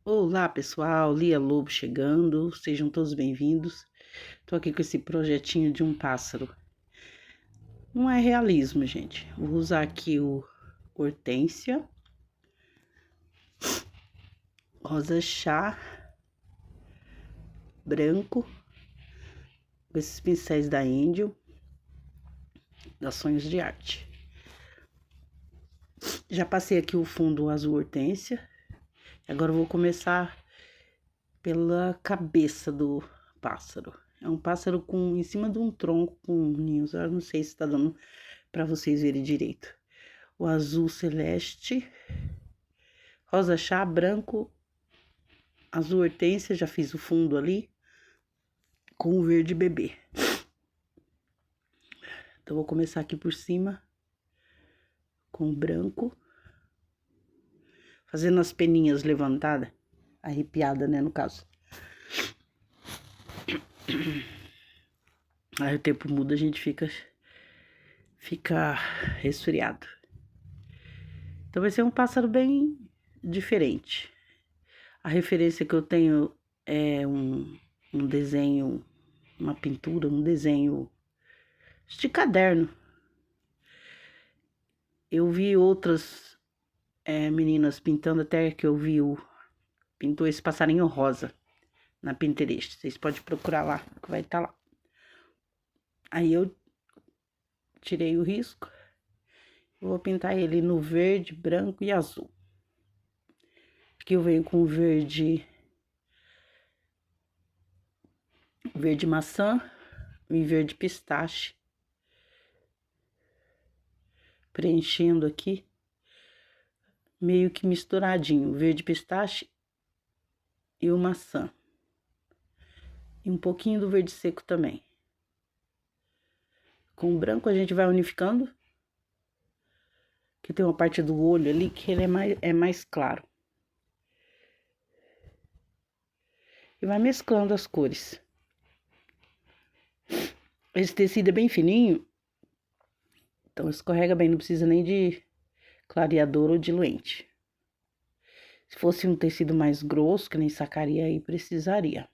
Olá pessoal, Lia Lobo chegando, sejam todos bem-vindos. Tô aqui com esse projetinho de um pássaro. Não é realismo, gente. Vou usar aqui o hortênsia, rosa chá, branco, com esses pincéis da Angel, da Sonhos de Arte. Já passei aqui o fundo azul hortênsia. Agora eu vou começar pela cabeça do pássaro. É um pássaro em cima de um tronco com ninhos. Eu não sei se tá dando para vocês verem direito. O azul celeste, rosa chá, branco, azul hortênsia, já fiz o fundo ali, com o verde bebê. Então, vou começar aqui por cima, com o branco, fazendo as peninhas levantadas, arrepiada, né, no caso. Aí o tempo muda, a gente fica resfriado. Então, vai ser um pássaro bem diferente. A referência que eu tenho é um desenho, uma pintura, um desenho de caderno. Eu vi outras meninas pintando, até que eu vi pintou esse passarinho rosa na Pinterest. Vocês podem procurar lá, que vai estar lá. Aí eu tirei o risco. Vou pintar ele no verde, branco e azul. Aqui eu venho com verde maçã e verde pistache. Preenchendo aqui, meio que misturadinho, verde pistache e o maçã. E um pouquinho do verde seco também. Com o branco a gente vai unificando. Que tem uma parte do olho ali que ele é mais claro. E vai mesclando as cores. Esse tecido é bem fininho, então escorrega bem, não precisa nem de clareador ou diluente. Se fosse um tecido mais grosso, que nem sacaria, aí precisaria.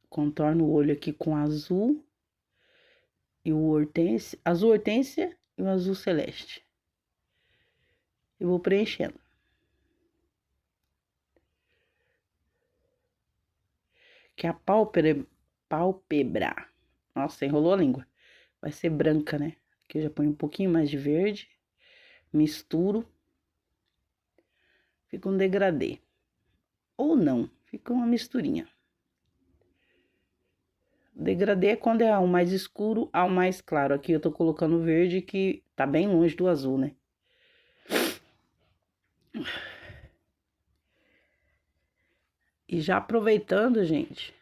Contorno o olho aqui com azul e o hortênsia, azul hortênsia e o azul celeste. Eu vou preenchendo. Que a pálpebra, nossa, enrolou a língua. Vai ser branca, né? Aqui eu já ponho um pouquinho mais de verde, misturo. Fica um degradê. Ou não, fica uma misturinha. Degradê é quando é ao mais escuro ao mais claro. Aqui eu tô colocando verde que tá bem longe do azul, né? E já aproveitando, gente,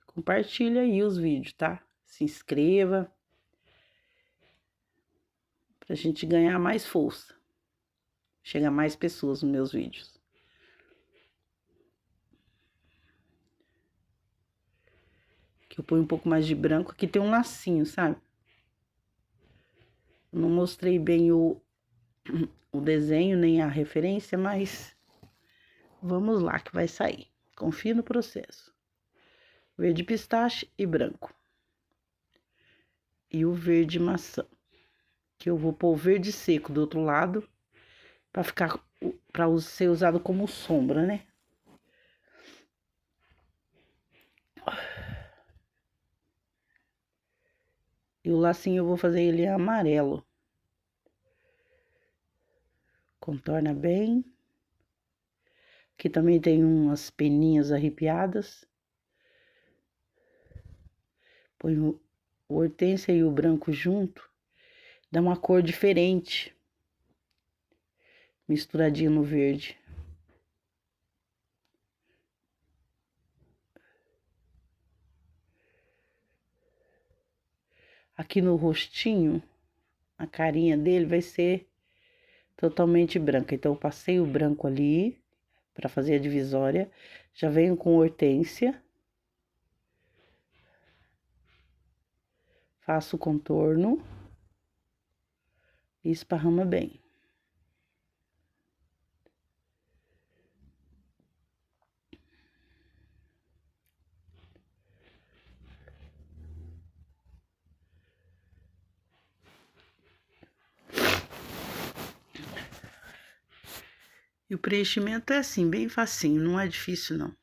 compartilha aí os vídeos, tá? Se inscreva pra gente ganhar mais força. Chegar mais pessoas nos meus vídeos. Que eu ponho um pouco mais de branco. Aqui tem um lacinho, sabe? Eu não mostrei bem o desenho, nem a referência, mas vamos lá que vai sair. Confia no processo. Verde pistache e branco. E o verde maçã. Que eu vou pôr o verde seco do outro lado. Pra ser usado como sombra, né? E o lacinho eu vou fazer ele amarelo. Contorna bem. Aqui também tem umas peninhas arrepiadas. Põe o hortênsia e o branco junto. Dá uma cor diferente. Misturadinho no verde. Aqui no rostinho, a carinha dele vai ser totalmente branca. Então, eu passei o branco ali para fazer a divisória. Já venho com hortênsia. Faço o contorno. E esparrama bem. E o preenchimento é assim, bem facinho, não é difícil não.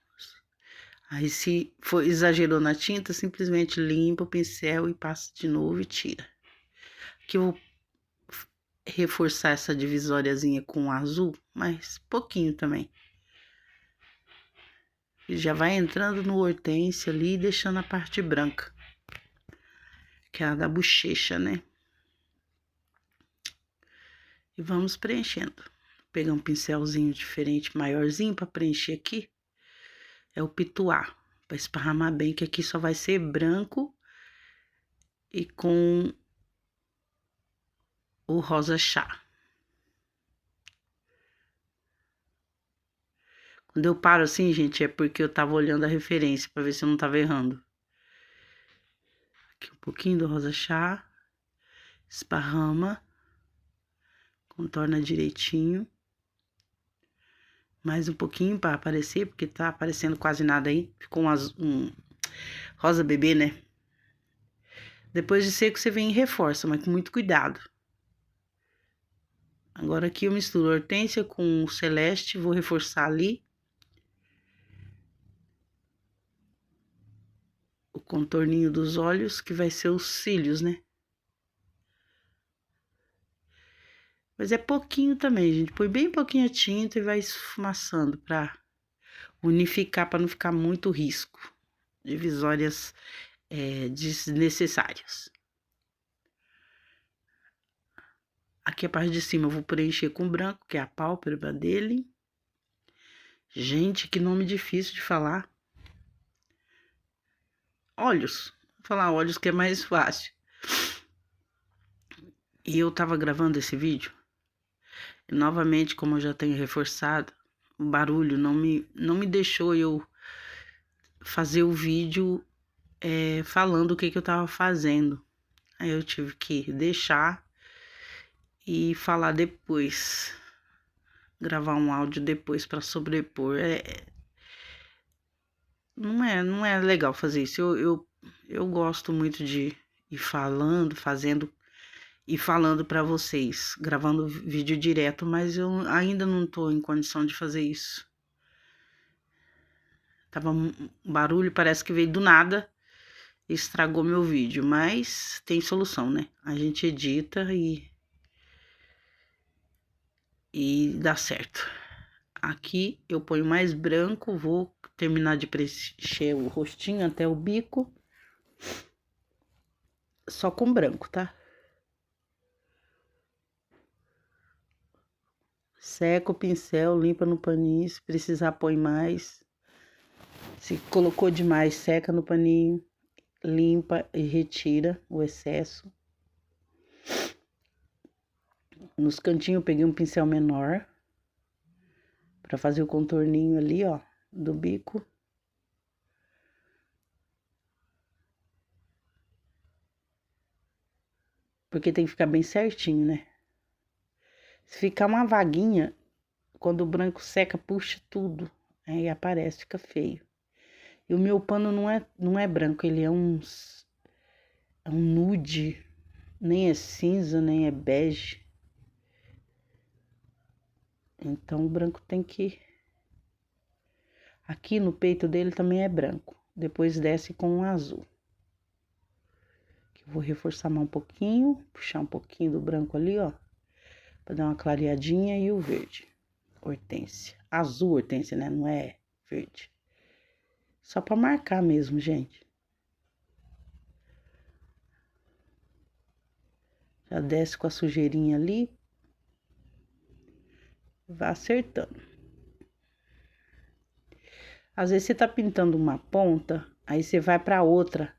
Aí se for exagerou na tinta, simplesmente limpa o pincel e passa de novo e tira. Aqui eu vou reforçar essa divisóriazinha com azul, mas pouquinho também. E já vai entrando no hortênsia ali, deixando a parte branca, que é a da bochecha, né? E vamos preenchendo. Vou pegar um pincelzinho diferente, maiorzinho, para preencher aqui. É o pituá, para esparramar bem, que aqui só vai ser branco e com o rosa chá. Quando eu paro assim, gente, é porque eu tava olhando a referência para ver se eu não tava errando. Aqui um pouquinho do rosa chá, esparrama, contorna direitinho. Mais um pouquinho para aparecer, porque tá aparecendo quase nada aí. Ficou um rosa bebê, né? Depois de seco, você vem e reforça, mas com muito cuidado. Agora aqui eu misturo a hortênsia com o celeste, vou reforçar ali. O contorninho dos olhos, que vai ser os cílios, né? Mas é pouquinho também, gente. Põe bem pouquinho tinta e vai esfumaçando pra unificar, para não ficar muito risco. Divisórias desnecessárias. Aqui a parte de cima eu vou preencher com branco, que é a pálpebra dele. Gente, que nome difícil de falar. Olhos. Vou falar olhos que é mais fácil. E eu tava gravando esse vídeo. E novamente, como eu já tenho reforçado, o barulho não me deixou eu fazer o vídeo falando o que eu tava fazendo. Aí eu tive que deixar e falar depois. Gravar um áudio depois para sobrepor. Não é legal fazer isso. Eu gosto muito de ir falando, fazendo e falando para vocês, gravando vídeo direto, mas eu ainda não tô em condição de fazer isso. Tava um barulho, parece que veio do nada e estragou meu vídeo, mas tem solução, né? A gente edita e dá certo. Aqui eu ponho mais branco, vou terminar de preencher o rostinho até o bico. Só com branco, tá? Seca o pincel, limpa no paninho, se precisar põe mais. Se colocou demais, seca no paninho, limpa e retira o excesso. Nos cantinhos eu peguei um pincel menor para fazer o contorninho ali, ó, do bico. Porque tem que ficar bem certinho, né? Se ficar uma vaguinha, quando o branco seca, puxa tudo. Aí aparece, fica feio. E o meu pano não é branco, ele é um nude. Nem é cinza, nem é bege. Então o branco tem que... Aqui no peito dele também é branco. Depois desce com um azul. Eu vou reforçar mais um pouquinho, puxar um pouquinho do branco ali, ó. Pra dar uma clareadinha e o verde. Hortênsia. Azul hortênsia, né? Não é verde. Só pra marcar mesmo, gente. Já desce com a sujeirinha ali. Vai acertando. Às vezes você tá pintando uma ponta, aí você vai pra outra.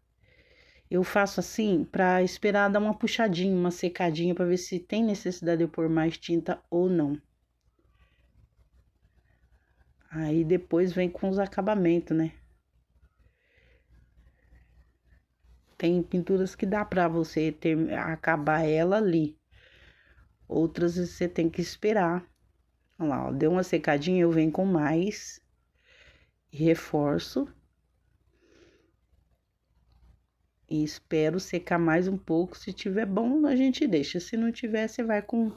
Eu faço assim pra esperar dar uma puxadinha, uma secadinha, pra ver se tem necessidade de eu pôr mais tinta ou não. Aí depois vem com os acabamentos, né? Tem pinturas que dá pra você acabar ela ali. Outras você tem que esperar. Olha lá, ó, deu uma secadinha, eu venho com mais. Reforço. E espero secar mais um pouco. Se tiver bom, a gente deixa. Se não tiver, você vai com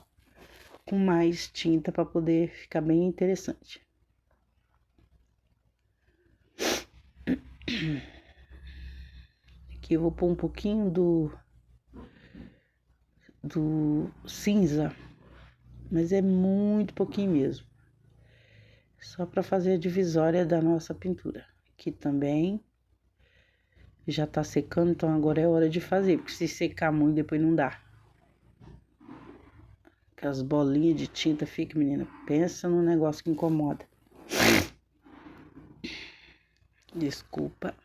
com mais tinta para poder ficar bem interessante. Aqui eu vou pôr um pouquinho do cinza, mas é muito pouquinho mesmo. Só para fazer a divisória da nossa pintura. Aqui também já tá secando, então agora é hora de fazer, porque se secar muito depois não dá. Aquelas bolinhas de tinta fica, menina, pensa num negócio que incomoda. Desculpa.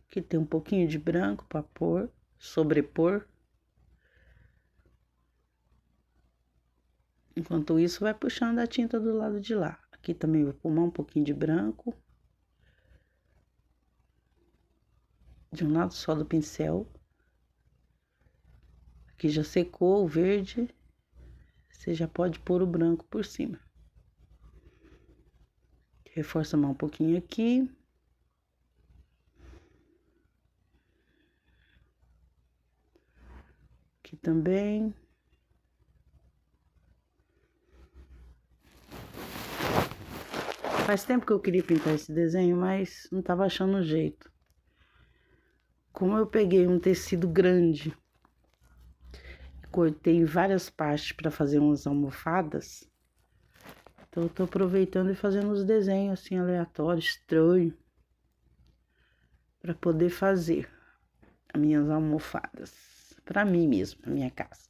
Aqui tem um pouquinho de branco para pôr, sobrepor. Enquanto isso, vai puxando a tinta do lado de lá. Aqui também vou pôr um pouquinho de branco. De um lado só do pincel. Aqui já secou o verde. Você já pode pôr o branco por cima. Reforça mais um pouquinho aqui. Aqui também. Faz tempo que eu queria pintar esse desenho, mas não tava achando o jeito. Como eu peguei um tecido grande, cortei em várias partes para fazer umas almofadas, então eu tô aproveitando e fazendo os desenhos assim aleatórios, estranhos, para poder fazer as minhas almofadas, para mim mesmo, na minha casa.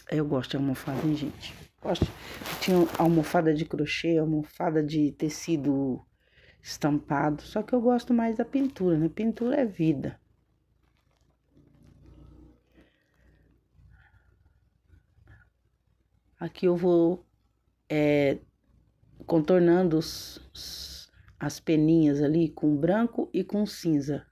Eu gosto de almofada, hein, gente? Gosto. Tinha almofada de crochê, almofada de tecido estampado, só que eu gosto mais da pintura, né? Pintura é vida. Aqui eu vou contornando as peninhas ali com branco e com cinza.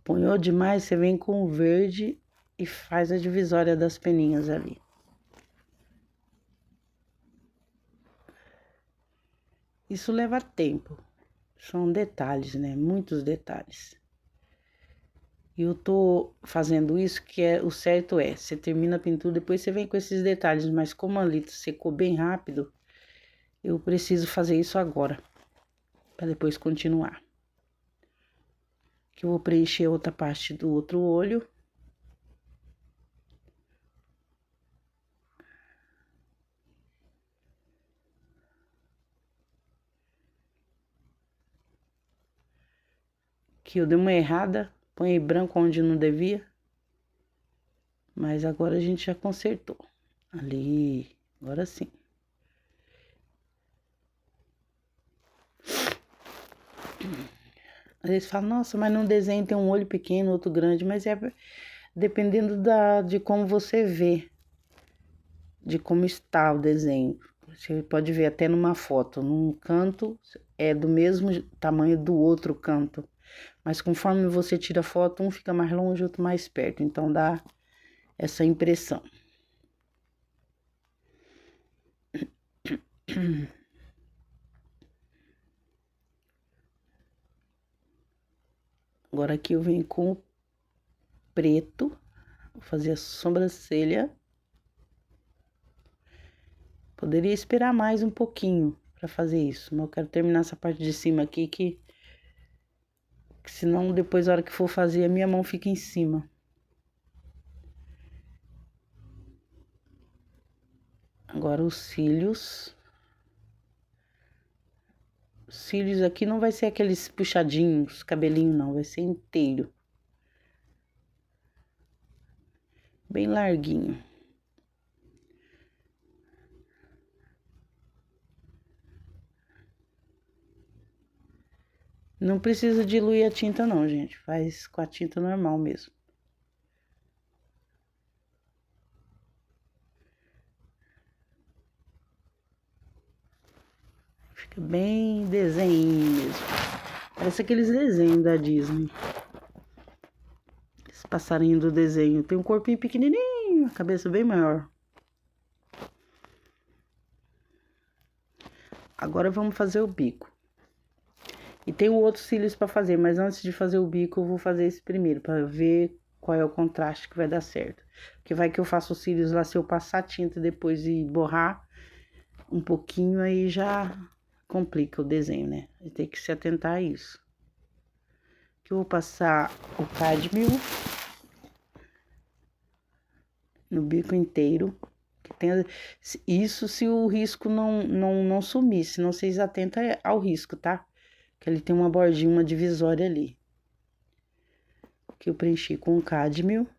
Ponhou demais, você vem com o verde e faz a divisória das peninhas ali. Isso leva tempo. São detalhes, né? Muitos detalhes. E eu tô fazendo isso, que é o certo você termina a pintura, depois você vem com esses detalhes, mas como a Lita secou bem rápido, eu preciso fazer isso agora, para depois continuar. Que eu vou preencher outra parte do outro olho. Que eu dei uma errada, põe branco onde não devia. Mas agora a gente já consertou. Ali, agora sim. Às vezes fala, nossa, mas no desenho tem um olho pequeno, outro grande, mas é dependendo de como você vê, de como está o desenho. Você pode ver até numa foto, num canto é do mesmo tamanho do outro canto, mas conforme você tira a foto, um fica mais longe, outro mais perto, então dá essa impressão. Agora aqui eu venho com o preto, vou fazer a sobrancelha. Poderia esperar mais um pouquinho para fazer isso, mas eu quero terminar essa parte de cima aqui que senão depois, na hora que for fazer, a minha mão fica em cima. Agora os cílios. Os cílios aqui não vai ser aqueles puxadinhos, cabelinho não, vai ser inteiro. Bem larguinho. Não precisa diluir a tinta não, gente. Faz com a tinta normal mesmo. Fica bem desenho mesmo. Parece aqueles desenhos da Disney. Esse passarinho do desenho tem um corpinho pequenininho. a cabeça bem maior. Agora vamos fazer o bico. E tem outros cílios para fazer, mas antes de fazer o bico, eu vou fazer esse primeiro, para ver qual é o contraste que vai dar certo. Porque vai que eu faço os cílios lá, se eu passar tinta depois e borrar um pouquinho, aí já complica o desenho, né? Tem que se atentar a isso. Aqui eu vou passar o cádmio no bico inteiro. Que tem, isso se o risco não sumir, senão vocês atentam ao risco, tá? Que ele tem uma bordinha, uma divisória ali. Que eu preenchi com cádmio.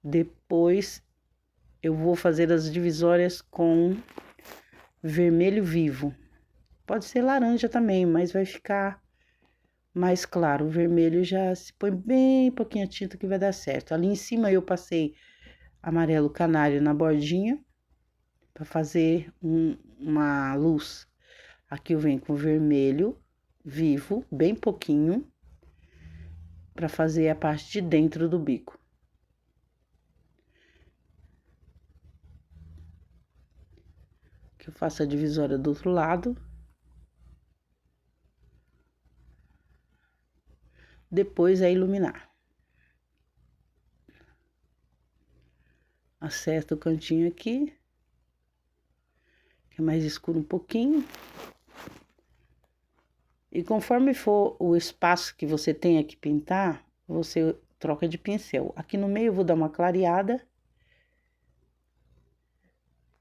Depois eu vou fazer as divisórias com vermelho vivo. Pode ser laranja também, mas vai ficar mais claro. O vermelho já se põe bem pouquinho a tinta que vai dar certo. Ali em cima eu passei amarelo canário na bordinha para fazer uma luz. Aqui eu venho com vermelho vivo, bem pouquinho, para fazer a parte de dentro do bico. Aqui eu faço a divisória do outro lado. Depois é iluminar. Acerta o cantinho aqui, que é mais escuro um pouquinho. E conforme for o espaço que você tenha que pintar, você troca de pincel. Aqui no meio eu vou dar uma clareada.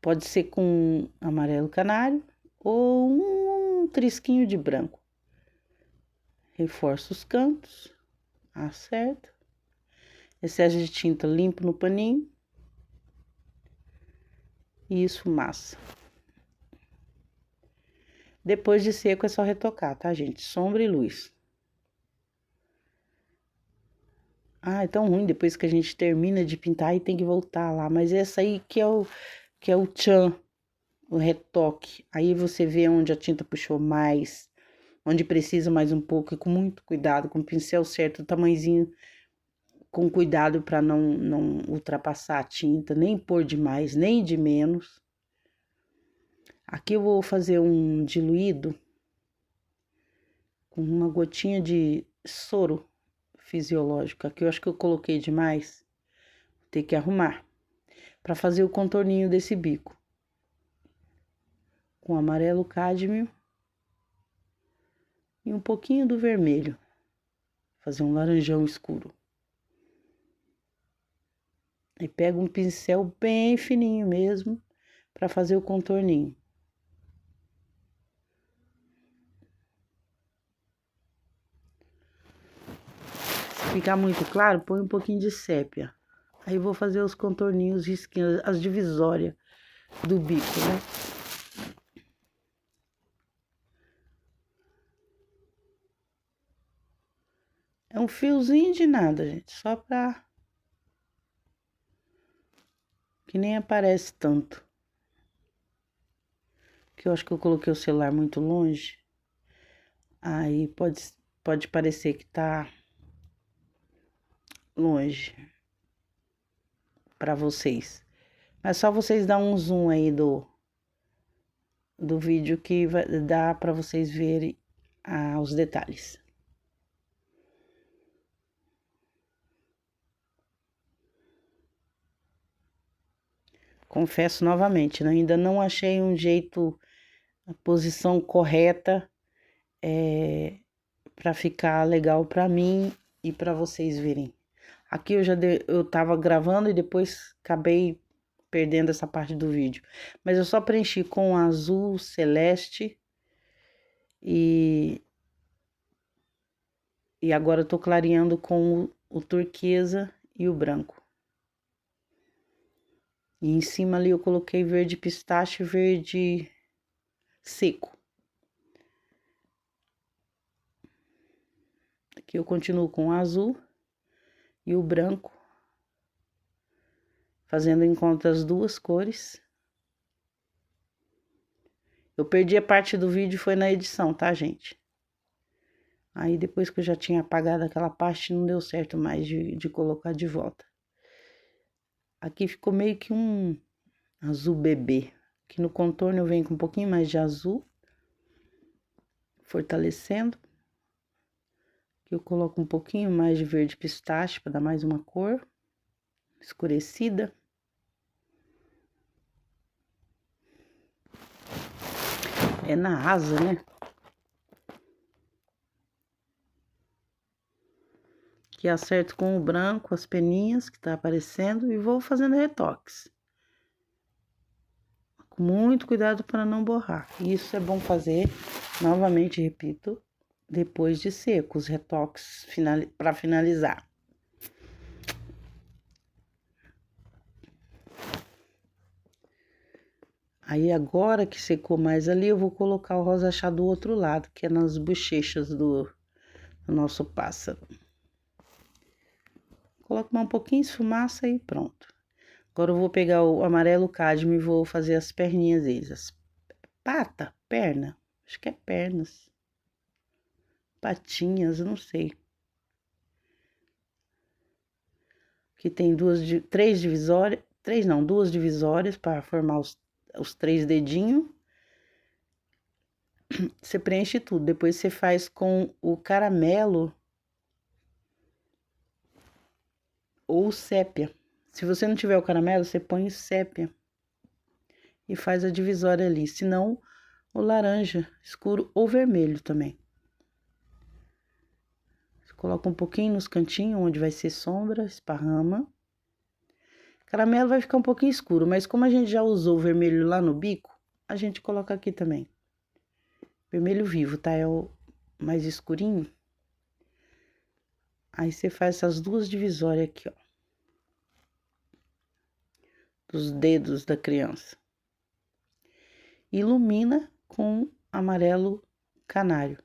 Pode ser com amarelo canário ou um trisquinho de branco. Reforço os cantos, acerto. Excesso de tinta limpo no paninho. E esfumaça. Depois de seco é só retocar, tá, gente? Sombra e luz. Ah, é tão ruim depois que a gente termina de pintar e tem que voltar lá. Mas essa aí que é o tchan, o retoque. Aí você vê onde a tinta puxou mais, onde precisa mais um pouco, e com muito cuidado, com o pincel certo, o tamanhozinho, com cuidado para não ultrapassar a tinta, nem pôr de mais, nem de menos. Aqui eu vou fazer um diluído com uma gotinha de soro fisiológico. Aqui eu acho que eu coloquei demais. Vou ter que arrumar para fazer o contorninho desse bico. Com amarelo cádmio e um pouquinho do vermelho. Fazer um laranjão escuro. Aí pego um pincel bem fininho mesmo para fazer o contorninho. Se ficar muito claro, põe um pouquinho de sépia. Aí vou fazer os contorninhos, risquinhos, as divisórias do bico, né? É um fiozinho de nada, gente, só pra que nem aparece tanto. Que eu acho que eu coloquei o celular muito longe. Aí pode parecer que tá longe pra vocês. Mas só vocês dar um zoom aí do vídeo que vai dar pra vocês verem os detalhes. Confesso novamente, né? Ainda não achei um jeito, a posição correta para ficar legal para mim e para vocês verem. Aqui eu tava gravando e depois acabei perdendo essa parte do vídeo. Mas eu só preenchi com azul celeste e agora eu tô clareando com o turquesa e o branco. E em cima ali eu coloquei verde pistache e verde seco. Aqui eu continuo com o azul e o branco, fazendo em conta as duas cores. Eu perdi a parte do vídeo, foi na edição, tá, gente? Aí depois que eu já tinha apagado aquela parte, não deu certo mais de colocar de volta. Aqui ficou meio que um azul bebê. Aqui no contorno eu venho com um pouquinho mais de azul, fortalecendo. Aqui eu coloco um pouquinho mais de verde pistache para dar mais uma cor escurecida. É na asa, né? Que acerto com o branco as peninhas que tá aparecendo e vou fazendo retoques. Com muito cuidado para não borrar. Isso é bom fazer, novamente repito, depois de seco, os retoques para finalizar. Aí agora que secou mais ali, eu vou colocar o rosa chá do outro lado, que é nas bochechas do nosso pássaro. Coloco um pouquinho de fumaça e pronto. Agora eu vou pegar o amarelo cádmio e vou fazer as perninhas deles. Perna? Acho que é pernas. Patinhas, eu não sei. Que tem duas divisórias para formar os 3 dedinhos. Você preenche tudo. Depois você faz com o caramelo ou sépia. Se você não tiver o caramelo, você põe sépia e faz a divisória ali. Se não, o laranja escuro ou vermelho também. Você coloca um pouquinho nos cantinhos, onde vai ser sombra, esparrama. Caramelo vai ficar um pouquinho escuro, mas como a gente já usou o vermelho lá no bico, a gente coloca aqui também. Vermelho vivo, tá? É o mais escurinho. Aí você faz essas duas divisórias aqui, ó. Dos dedos da criança. Ilumina com amarelo canário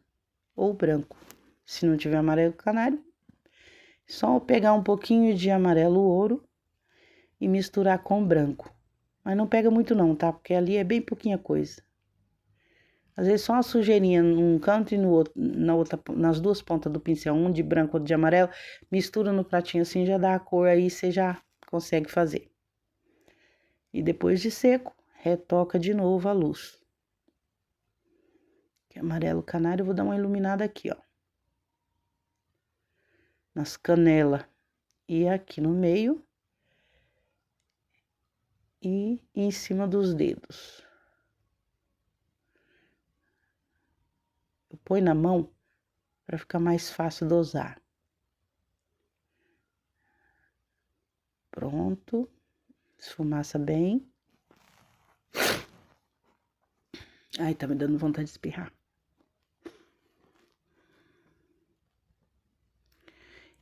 ou branco. Se não tiver amarelo canário, só pegar um pouquinho de amarelo ouro e misturar com branco. Mas não pega muito não, tá? Porque ali é bem pouquinha coisa. Às vezes só uma sujeirinha num canto e no outro, nas duas pontas do pincel, um de branco, outro de amarelo, mistura no pratinho assim, já dá a cor, aí você já consegue fazer. E depois de seco, retoca de novo a luz. Que amarelo canário, eu vou dar uma iluminada aqui, ó. Nas canelas e aqui no meio. E em cima dos dedos. Eu ponho na mão para ficar mais fácil dosar. Pronto. Esfumaça bem. Ai, tá me dando vontade de espirrar.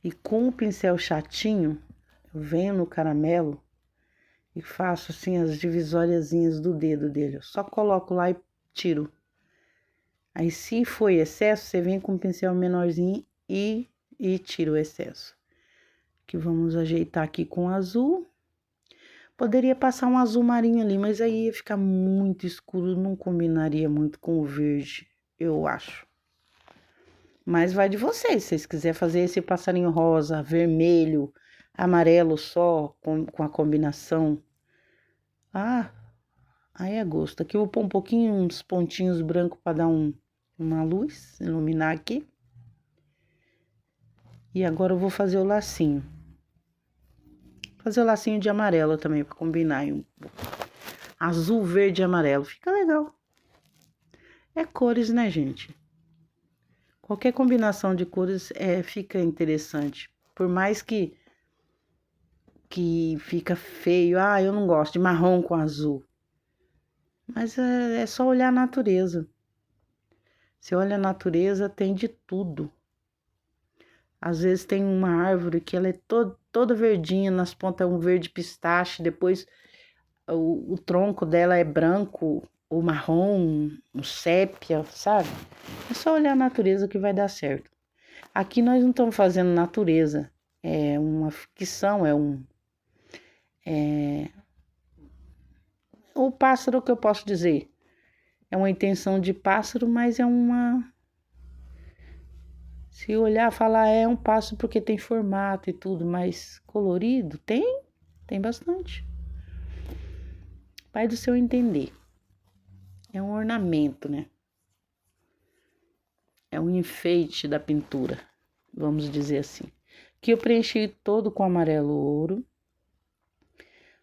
E com o pincel chatinho, eu venho no caramelo e faço assim as divisóriazinhas do dedo dele. Eu só coloco lá e tiro. Aí, se foi excesso, você vem com o pincel menorzinho e tira o excesso. Que vamos ajeitar aqui com azul. Poderia passar um azul marinho ali, mas aí ia ficar muito escuro, não combinaria muito com o verde, eu acho. Mas vai de vocês, se vocês quiserem fazer esse passarinho rosa, vermelho, amarelo só, com a combinação. Ah, aí é gosto. Aqui eu vou pôr um pouquinho, uns pontinhos brancos para dar uma luz, iluminar aqui. E agora eu vou fazer o lacinho. Fazer o lacinho de amarelo também, para combinar. Azul, verde e amarelo. Fica legal. É cores, né, gente? Qualquer combinação de cores fica interessante. Por mais que fica feio. Ah, eu não gosto de marrom com azul. Mas é só olhar a natureza. Você olha a natureza, tem de tudo. Às vezes tem uma árvore que ela é toda verdinha, nas pontas é um verde pistache, depois o tronco dela é branco ou marrom, um sépia, sabe? É só olhar a natureza que vai dar certo. Aqui nós não estamos fazendo natureza, é uma ficção, o pássaro que eu posso dizer. É uma intenção de pássaro, mas é uma... Se olhar, falar é um pássaro porque tem formato e tudo, mas colorido, tem? Tem bastante. Vai do seu entender. É um ornamento, né? É um enfeite da pintura, vamos dizer assim. Aqui eu preenchi todo com amarelo ouro.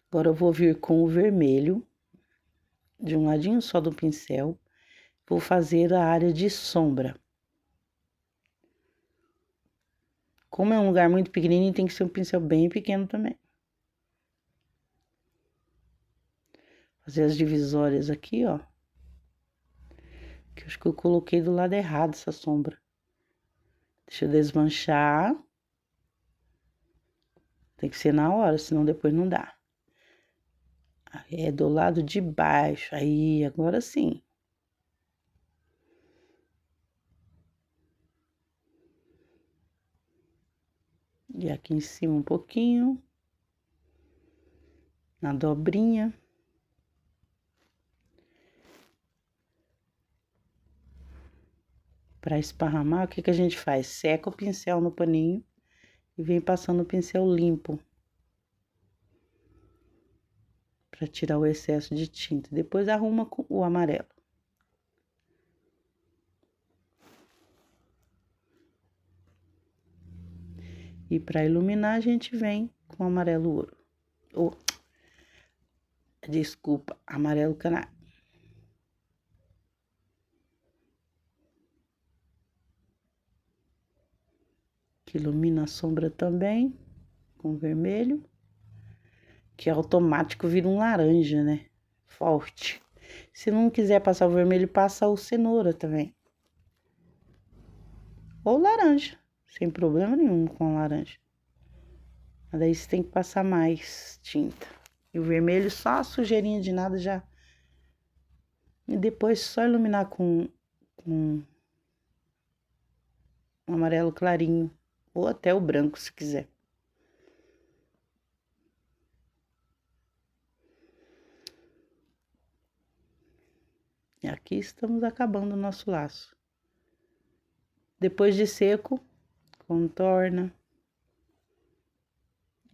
Agora eu vou vir com o vermelho, de um ladinho só do pincel. Vou fazer a área de sombra. Como é um lugar muito pequenininho, tem que ser um pincel bem pequeno também. Fazer as divisórias aqui, ó. Que eu acho que eu coloquei do lado errado essa sombra. Deixa eu desmanchar. Tem que ser na hora, senão depois não dá. É do lado de baixo. Aí, agora sim. E aqui em cima um pouquinho. Na dobrinha. Para esparramar, o que que a gente faz? Seca o pincel no paninho e vem passando o pincel limpo. Para tirar o excesso de tinta. Depois arruma com o amarelo. E para iluminar, a gente vem com amarelo ouro. Desculpa, amarelo canário. Que ilumina a sombra também, com vermelho. Que automático vira um laranja, né? Forte. Se não quiser passar o vermelho, passa o cenoura também. Ou laranja, sem problema nenhum com a laranja. Mas daí você tem que passar mais tinta. E o vermelho, só a sujeirinha de nada já. E depois só iluminar com um amarelo clarinho. Ou até o branco, se quiser. E aqui estamos acabando o nosso laço. Depois de seco, contorna.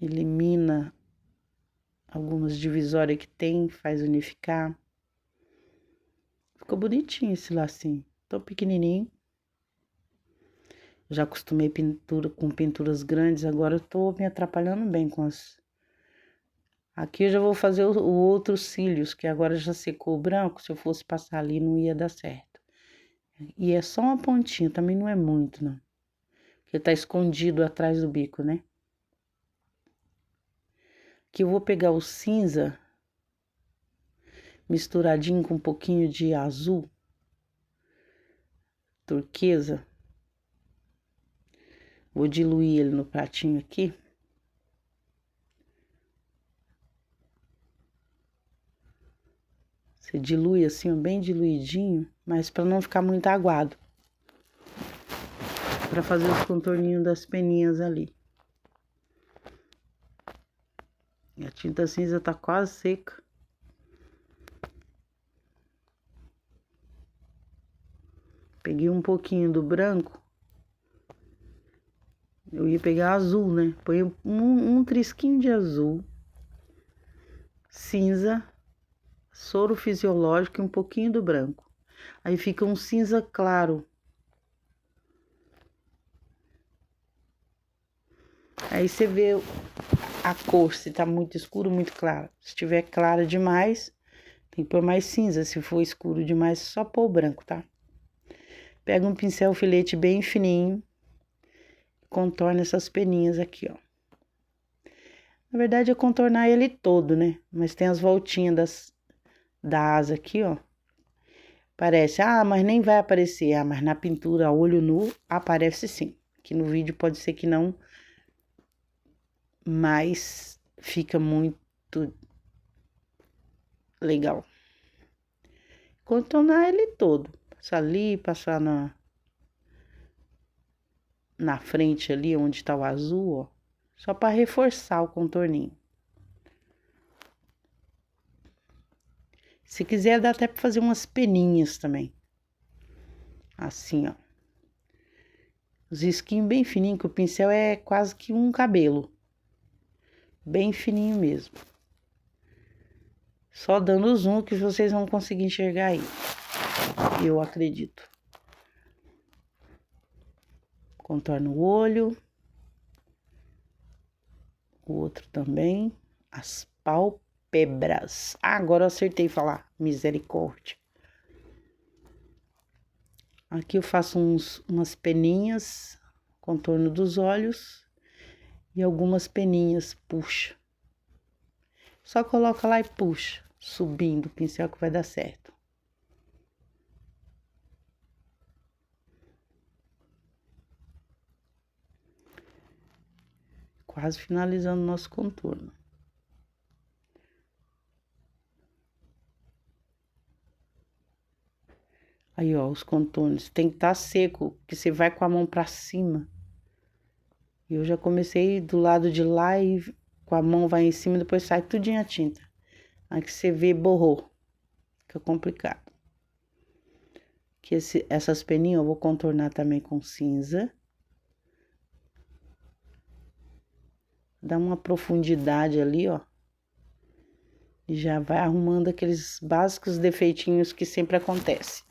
Elimina algumas divisórias que tem, faz unificar. Ficou bonitinho esse lacinho, tão pequenininho. Já acostumei com pinturas grandes, agora eu tô me atrapalhando bem com as... Aqui eu já vou fazer o outro cílios, que agora já secou o branco, se eu fosse passar ali não ia dar certo. E é só uma pontinha, também não é muito, não. Porque tá escondido atrás do bico, né? Aqui eu vou pegar o cinza misturadinho com um pouquinho de azul, turquesa. Vou diluir ele no pratinho aqui. Você dilui assim, ó, bem diluidinho, mas para não ficar muito aguado. Para fazer os contorninhos das peninhas ali. E a tinta cinza tá quase seca. Peguei um pouquinho do branco. Eu ia pegar azul, né? Põe um trisquinho de azul. Cinza. Soro fisiológico e um pouquinho do branco. Aí fica um cinza claro. Aí você vê a cor, se tá muito escuro, muito claro. Se tiver claro demais, tem que pôr mais cinza. Se for escuro demais, só pôr o branco, tá? Pega um pincel filete bem fininho. Contorna essas peninhas aqui, ó. Na verdade é contornar ele todo, né? Mas tem as voltinhas da asa aqui, ó. Parece, mas nem vai aparecer. Mas na pintura a olho nu aparece sim. Aqui no vídeo pode ser que não, mas fica muito legal. Contornar ele todo. Passar ali, passar na frente ali, onde tá o azul, ó. Só para reforçar o contorninho. Se quiser, dá até para fazer umas peninhas também. Assim, ó. Os risquinhos bem fininhos, que o pincel é quase que um cabelo. bem fininho mesmo. Só dando zoom que vocês vão conseguir enxergar aí. Eu acredito. Contorno o olho. O outro também. As pálpebras. Ah, agora eu acertei falar. Misericórdia. Aqui eu faço umas peninhas. Contorno dos olhos. E algumas peninhas. Puxa. Só coloca lá e puxa. Subindo o pincel que vai dar certo. Quase finalizando o nosso contorno. Aí, ó, os contornos. Tem que estar seco, que você vai com a mão pra cima. E eu já comecei do lado de lá e com a mão vai em cima, depois sai tudinho a tinta. Aí que você vê, borrou. Fica complicado. Que essas peninhas eu vou contornar também com cinza. Dá uma profundidade ali, ó. E já vai arrumando aqueles básicos defeitinhos que sempre acontecem.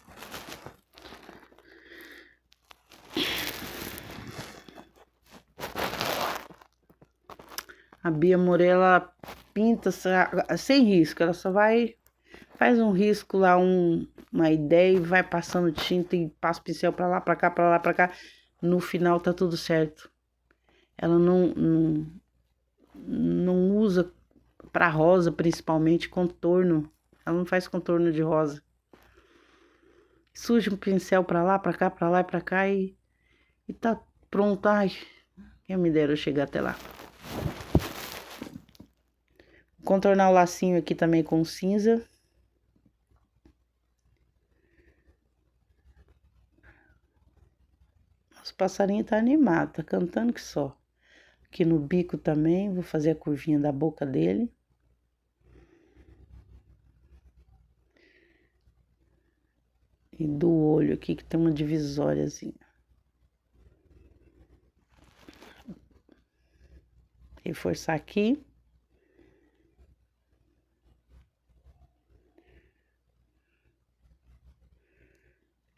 A Bia Morella pinta sem risco, ela só vai, faz um risco lá, uma ideia e vai passando tinta e passa o pincel pra lá, pra cá, pra lá, pra cá. No final tá tudo certo. Ela não usa pra rosa, principalmente, contorno. Ela não faz contorno de rosa. Suja um pincel pra lá, pra cá, pra lá e pra cá e tá pronto. Ai, quem me dera eu chegar até lá. Contornar o lacinho aqui também com cinza. Nosso passarinho tá animado, tá cantando que só. Aqui no bico também, vou fazer a curvinha da boca dele. E do olho aqui, que tem uma divisóriazinha. Reforçar aqui.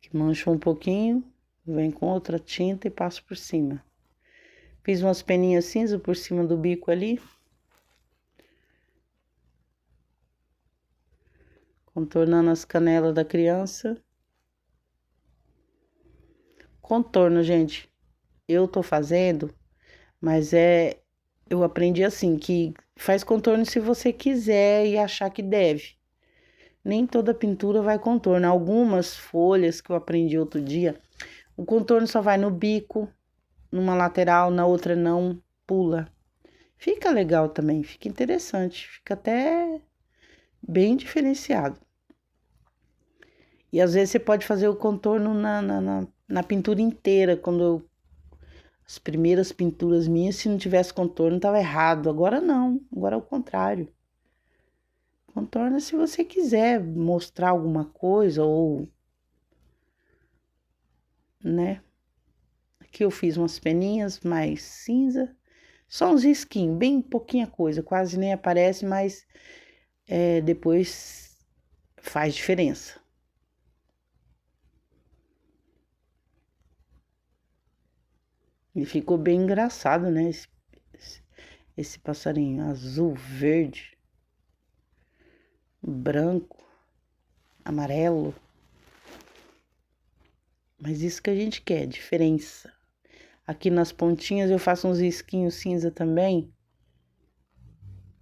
Que manchou um pouquinho, vem com outra tinta e passo por cima. Fiz umas peninhas cinza por cima do bico ali. Contornando as canelas da criança. Contorno, gente, eu tô fazendo, mas eu aprendi assim, que faz contorno se você quiser e achar que deve. Nem toda pintura vai contorno. Algumas folhas que eu aprendi outro dia, o contorno só vai no bico, numa lateral, na outra não, pula. Fica legal também, fica interessante, fica até bem diferenciado. E às vezes você pode fazer o contorno na pintura inteira. As primeiras pinturas minhas, se não tivesse contorno, tava errado. Agora não, agora é o contrário. Contorna se você quiser mostrar alguma coisa ou, né? Aqui eu fiz umas peninhas mais cinza. Só uns risquinhos, bem pouquinha coisa, quase nem aparece, mas depois faz diferença. E ficou bem engraçado, né? Esse passarinho azul, verde, branco, amarelo. Mas isso que a gente quer, diferença. Aqui nas pontinhas eu faço uns risquinhos cinza também,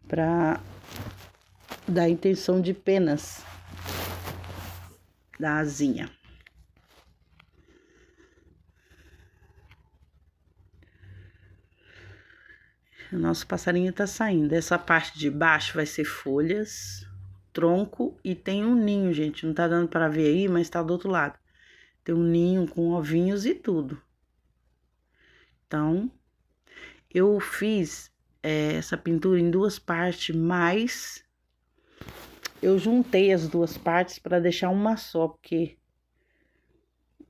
pra dar a intenção de penas da asinha. O nosso passarinho tá saindo. Essa parte de baixo vai ser folhas, tronco e tem um ninho, gente. Não tá dando para ver aí, mas tá do outro lado. Tem um ninho com ovinhos e tudo. Então, eu fiz essa pintura em duas partes, mas eu juntei as duas partes para deixar uma só, porque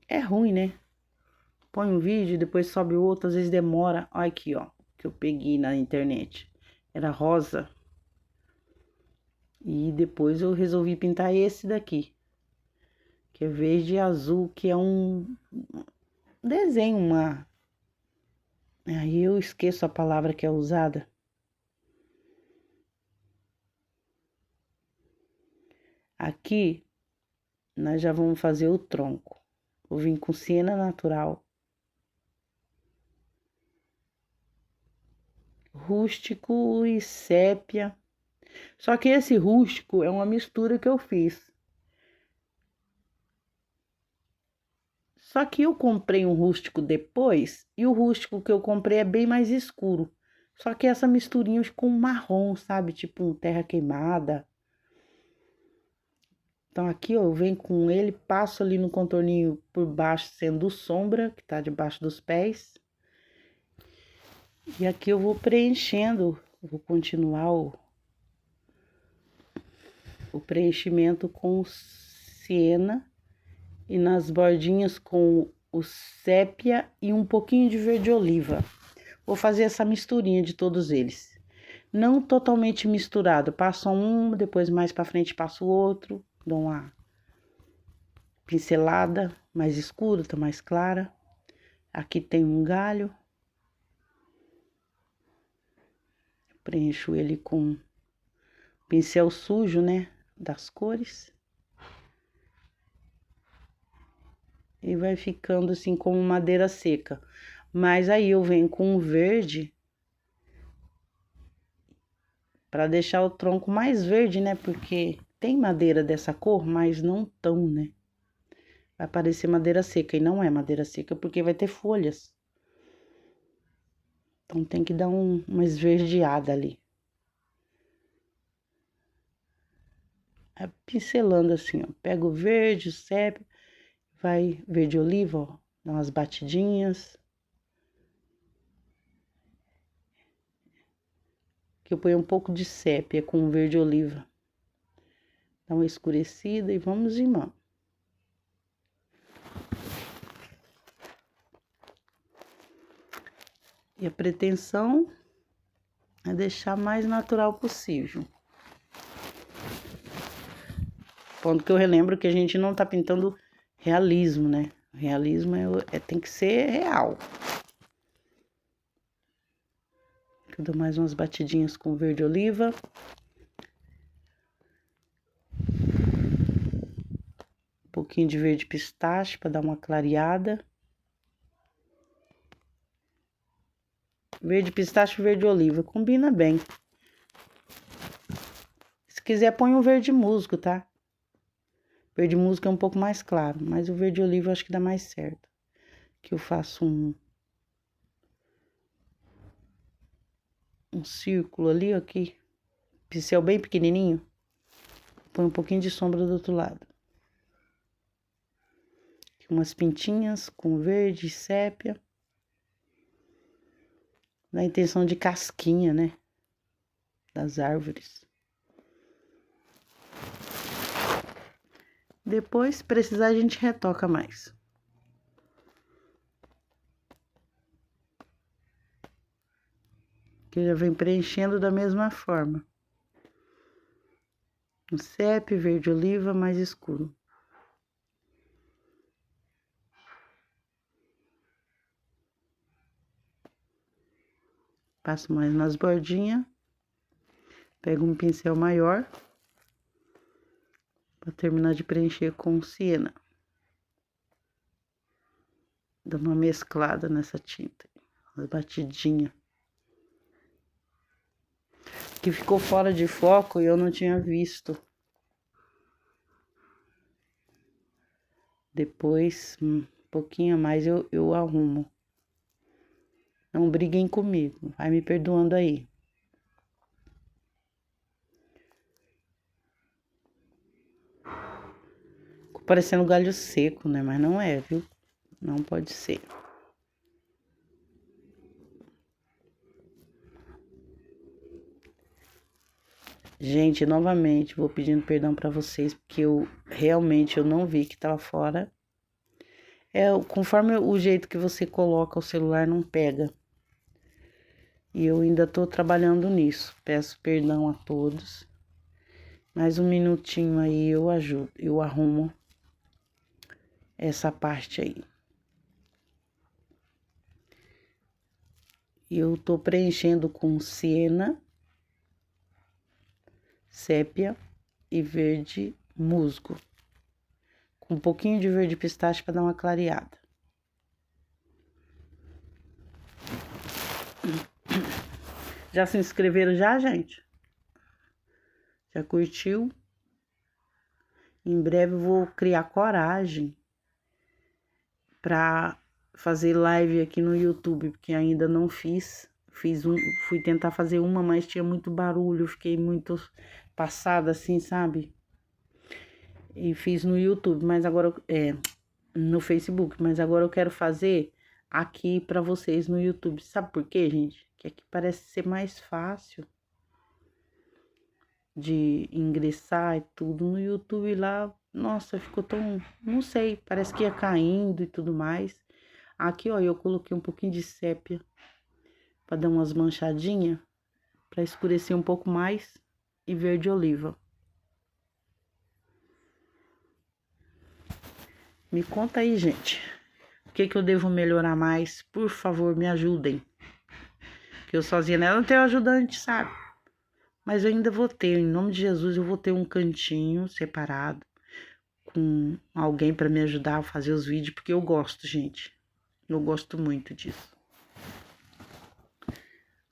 é ruim, né? Põe um vídeo, depois sobe outro, às vezes demora. Olha aqui, ó, que eu peguei na internet. era rosa. E depois eu resolvi pintar esse daqui, que é verde e azul, que é um desenho, Aí eu esqueço a palavra que é usada. Aqui, nós já vamos fazer o tronco. Vou vir com siena natural. Rústico e sépia. Só que esse rústico é uma mistura que eu fiz. Só que eu comprei um rústico depois, e o rústico que eu comprei é bem mais escuro. Só que essa misturinha ficou um marrom, sabe? Tipo um terra queimada. Então aqui, ó, eu venho com ele, passo ali no contorninho por baixo, sendo sombra, que tá debaixo dos pés. E aqui eu vou preenchendo, vou continuar o preenchimento com siena e nas bordinhas com o sépia e um pouquinho de verde oliva. Vou fazer essa misturinha de todos eles. Não totalmente misturado, passo um, depois mais para frente passo o outro, dou uma pincelada mais escura, tá mais clara. Aqui tem um galho. Preencho ele com pincel sujo, né, das cores. E vai ficando assim como madeira seca. Mas aí eu venho com o verde para deixar o tronco mais verde, né? Porque tem madeira dessa cor, mas não tão, né? Vai parecer madeira seca e não é madeira seca porque vai ter folhas. Então tem que dar uma esverdeada ali. É pincelando assim, ó. Pega o verde, o sépia, vai verde oliva, ó. Dá umas batidinhas. Que eu ponho um pouco de sépia com verde oliva. Dá uma escurecida e vamos em mão. E a pretensão é deixar mais natural possível. Ponto que eu relembro que a gente não tá pintando realismo, né? Realismo tem que ser real. Eu dou mais umas batidinhas com verde oliva. Um pouquinho de verde pistache para dar uma clareada. Verde pistache e verde oliva, combina bem. Se quiser, põe um verde musgo, tá? Verde musgo é um pouco mais claro, mas o verde oliva eu acho que dá mais certo. Que eu faço um círculo ali, ó, aqui. Pincel bem pequenininho. Põe um pouquinho de sombra do outro lado. Aqui umas pintinhas com verde e sépia. Na intenção de casquinha, né? Das árvores. Depois, se precisar, a gente retoca mais. Que já vem preenchendo da mesma forma. Um sépia, verde oliva mais escuro. Passo mais nas bordinhas. Pego um pincel maior. Para terminar de preencher com siena. Dando uma mesclada nessa tinta. Uma batidinha. Que ficou fora de foco e eu não tinha visto. Depois, um pouquinho a mais eu arrumo. Não briguem comigo, vai me perdoando aí. Ficou parecendo galho seco, né? Mas não é, viu? Não pode ser. Gente, novamente, vou pedindo perdão pra vocês, porque eu realmente não vi que tava fora. Conforme o jeito que você coloca o celular, não pega. E eu ainda tô trabalhando nisso. Peço perdão a todos. Mais um minutinho aí eu ajudo, eu arrumo essa parte aí. Eu tô preenchendo com siena, sépia e verde musgo. Com um pouquinho de verde pistache para dar uma clareada. Já se inscreveram já, gente? Já curtiu? Em breve eu vou criar coragem para fazer live aqui no YouTube, porque ainda não fiz. Fui tentar fazer uma, mas tinha muito barulho, fiquei muito passada assim, sabe? E fiz no YouTube, mas agora no Facebook, mas agora eu quero fazer aqui para vocês no YouTube. Sabe por quê, gente? Que aqui parece ser mais fácil de ingressar e tudo. No YouTube lá, nossa, ficou tão, não sei, parece que ia caindo e tudo mais. Aqui, ó, eu coloquei um pouquinho de sépia para dar umas manchadinhas, para escurecer um pouco mais, e verde oliva. Me conta aí, gente, o que eu devo melhorar mais? Por favor, me ajudem. Que eu sozinha nela não tenho ajudante, sabe? Mas eu ainda vou ter, em nome de Jesus, eu vou ter um cantinho separado com alguém para me ajudar a fazer os vídeos, porque eu gosto, gente. Eu gosto muito disso.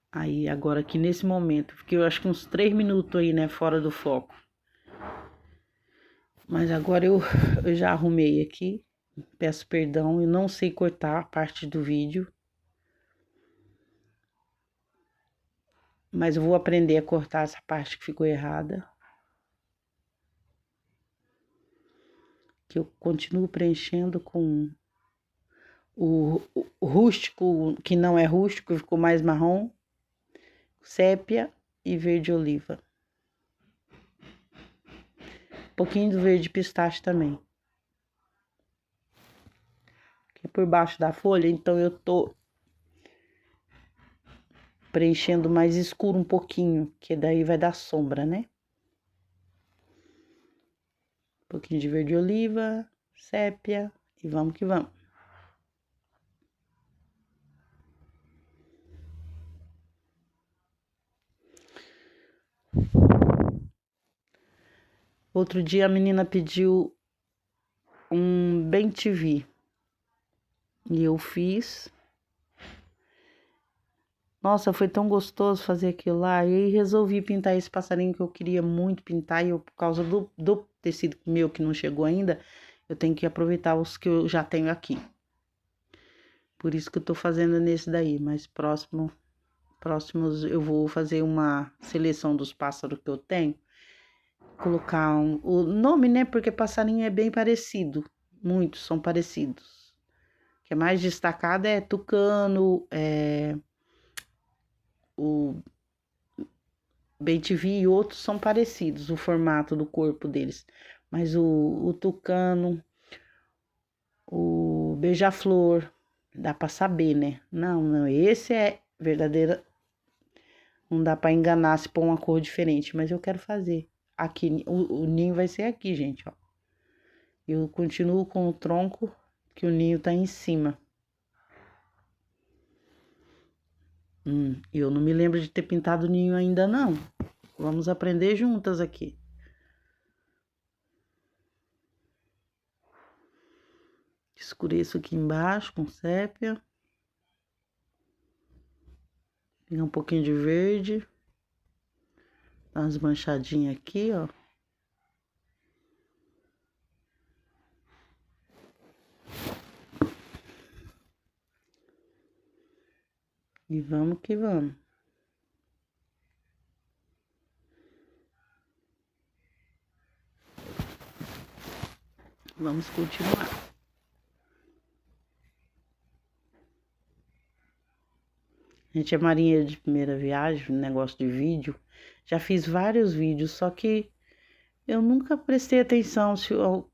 Aí, agora aqui nesse momento, porque eu acho que uns 3 minutos aí, né, fora do foco. Mas agora eu já arrumei aqui. Peço perdão, eu não sei cortar a parte do vídeo. Mas eu vou aprender a cortar essa parte que ficou errada. Que eu continuo preenchendo com o rústico, que não é rústico, ficou mais marrom. Sépia e verde oliva. Um pouquinho do verde pistache também. Aqui por baixo da folha, então eu tô preenchendo mais escuro um pouquinho, que daí vai dar sombra, né? Um pouquinho de verde oliva, sépia e vamos que vamos. Outro dia a menina pediu um Bem TV e eu fiz. Nossa, foi tão gostoso fazer aquilo lá. E aí resolvi pintar esse passarinho que eu queria muito pintar. E eu, por causa do tecido meu que não chegou ainda, eu tenho que aproveitar os que eu já tenho aqui. Por isso que eu tô fazendo nesse daí. Mas próximos eu vou fazer uma seleção dos pássaros que eu tenho. Colocar o nome, né? Porque passarinho é bem parecido. Muitos são parecidos. O que é mais destacado é tucano, o Bem-te-vi e outros são parecidos, o formato do corpo deles. Mas o tucano, o beija-flor, dá para saber, né? Não, esse é verdadeira. Não dá para enganar se pôr uma cor diferente, mas eu quero fazer. Aqui, o ninho vai ser aqui, gente, ó. Eu continuo com o tronco, que o ninho tá em cima. Eu não me lembro de ter pintado o ninho ainda, não. Vamos aprender juntas aqui. Escureço aqui embaixo com sépia. Pegar um pouquinho de verde. Dá umas manchadinhas aqui, ó. E vamos que vamos. Vamos continuar. A gente é marinheiro de primeira viagem, negócio de vídeo. Já fiz vários vídeos, só que eu nunca prestei atenção se o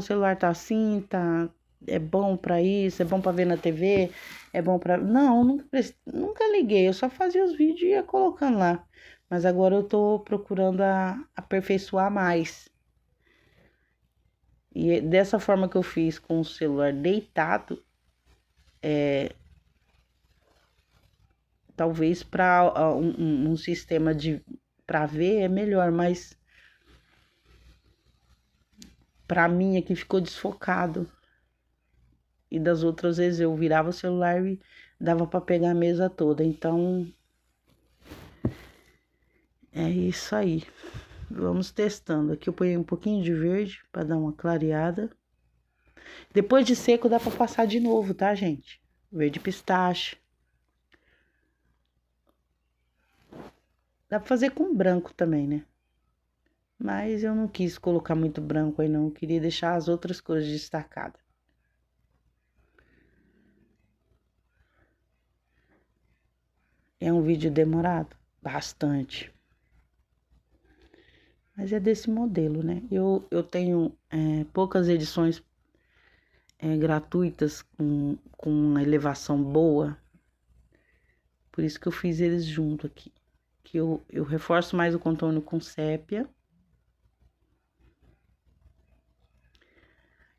celular tá assim, tá é bom pra isso, é bom pra ver na TV, é bom pra... Não, nunca liguei, eu só fazia os vídeos e ia colocando lá. Mas agora eu tô procurando aperfeiçoar mais. E dessa forma que eu fiz com o celular deitado, talvez para um sistema de para ver é melhor, mas para mim aqui ficou desfocado. E das outras vezes eu virava o celular e dava para pegar a mesa toda. Então é isso aí. Vamos testando. Aqui eu ponho um pouquinho de verde para dar uma clareada. Depois de seco dá para passar de novo, tá, gente? Verde pistache. Dá pra fazer com branco também, né? Mas eu não quis colocar muito branco aí não. Eu queria deixar as outras cores destacadas. É um vídeo demorado? Bastante. Mas é desse modelo, né? Eu tenho poucas edições gratuitas com uma elevação boa. Por isso que eu fiz eles junto aqui. Que eu reforço mais o contorno com sépia.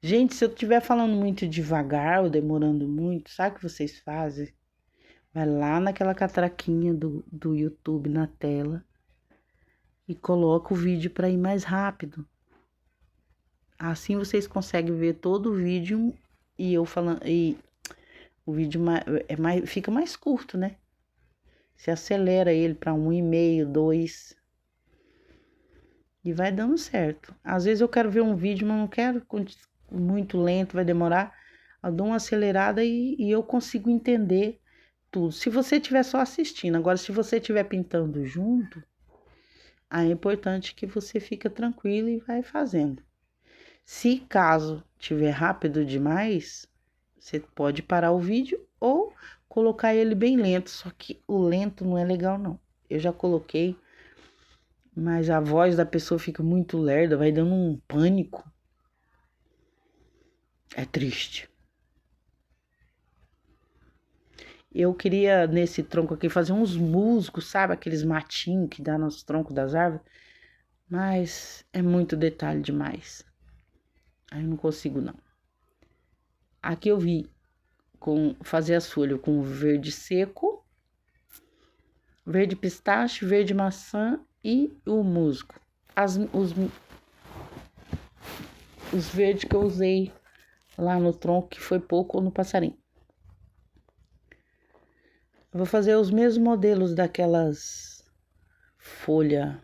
Gente, se eu estiver falando muito devagar ou demorando muito, sabe o que vocês fazem? Vai lá naquela catraquinha do YouTube na tela e coloca o vídeo para ir mais rápido. Assim vocês conseguem ver todo o vídeo e eu falando e o vídeo fica mais curto, né? Você acelera ele para 1,5, 2 e vai dando certo. Às vezes eu quero ver um vídeo, mas não quero muito lento, vai demorar. Eu dou uma acelerada e eu consigo entender tudo. Se você estiver só assistindo, agora se você estiver pintando junto, aí é importante que você fica tranquilo e vai fazendo. Se caso tiver rápido demais, você pode parar o vídeo ou colocar ele bem lento, só que o lento não é legal não. Eu já coloquei, mas a voz da pessoa fica muito lerda, vai dando um pânico. É triste. Eu queria, nesse tronco aqui, fazer uns musgos, sabe? Aqueles matinhos que dá nos troncos das árvores. Mas é muito detalhe demais. Aí eu não consigo, não. Aqui eu vi fazer as folhas com verde seco, verde pistache, verde maçã e o musgo. Os verdes que eu usei lá no tronco, que foi pouco, ou no passarinho. Eu vou fazer os mesmos modelos daquelas folhas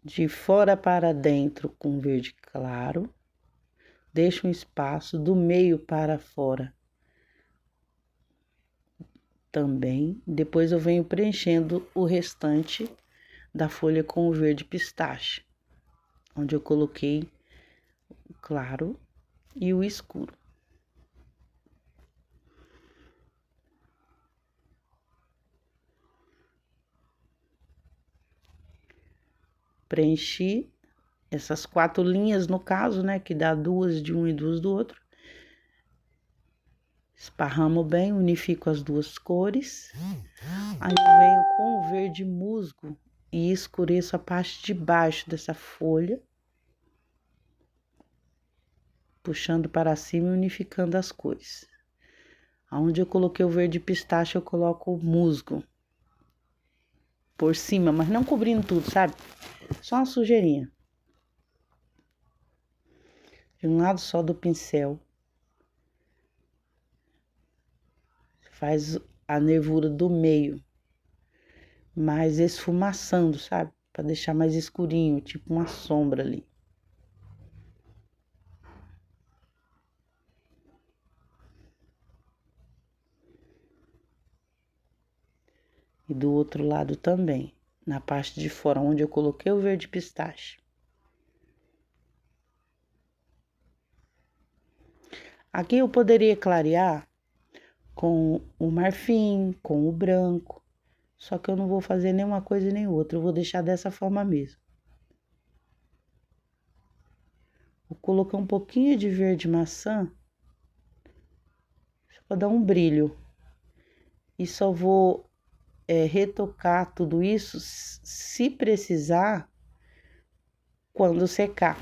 de fora para dentro com verde claro. Deixo um espaço do meio para fora também. Depois eu venho preenchendo o restante da folha com o verde pistache, onde eu coloquei o claro e o escuro. Preenchi essas 4 linhas, no caso, né, que dá 2 de um e 2 do outro. Esparramo bem, unifico as duas cores. Aí eu venho com o verde musgo e escureço a parte de baixo dessa folha, puxando para cima e unificando as cores. Onde eu coloquei o verde pistache, eu coloco o musgo por cima, mas não cobrindo tudo, sabe? Só uma sujeirinha. De um lado só do pincel. Faz a nervura do meio, mais esfumaçando, sabe? Para deixar mais escurinho, tipo uma sombra ali. E do outro lado também, na parte de fora, onde eu coloquei o verde pistache. Aqui eu poderia clarear com o marfim, com o branco, só que eu não vou fazer nenhuma coisa nem outra, eu vou deixar dessa forma mesmo. Vou colocar um pouquinho de verde maçã, só para dar um brilho. E só vou retocar tudo isso, se precisar, quando secar.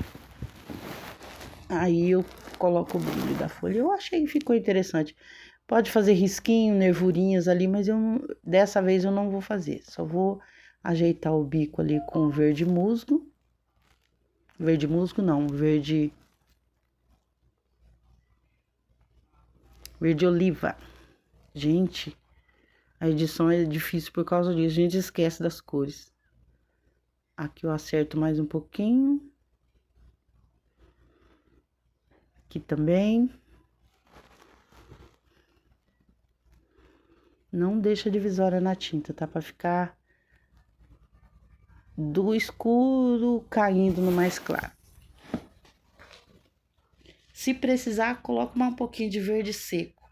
Aí eu coloco o brilho da folha. Eu achei que ficou interessante. Pode fazer risquinho, nervurinhas ali, mas dessa vez eu não vou fazer. Só vou ajeitar o bico ali com verde musgo. Verde musgo não, verde oliva. Gente, a edição é difícil por causa disso. A gente esquece das cores. Aqui eu acerto mais um pouquinho. Aqui também. Não deixa divisória na tinta, tá? Pra ficar do escuro caindo no mais claro. Se precisar, coloca um pouquinho de verde seco.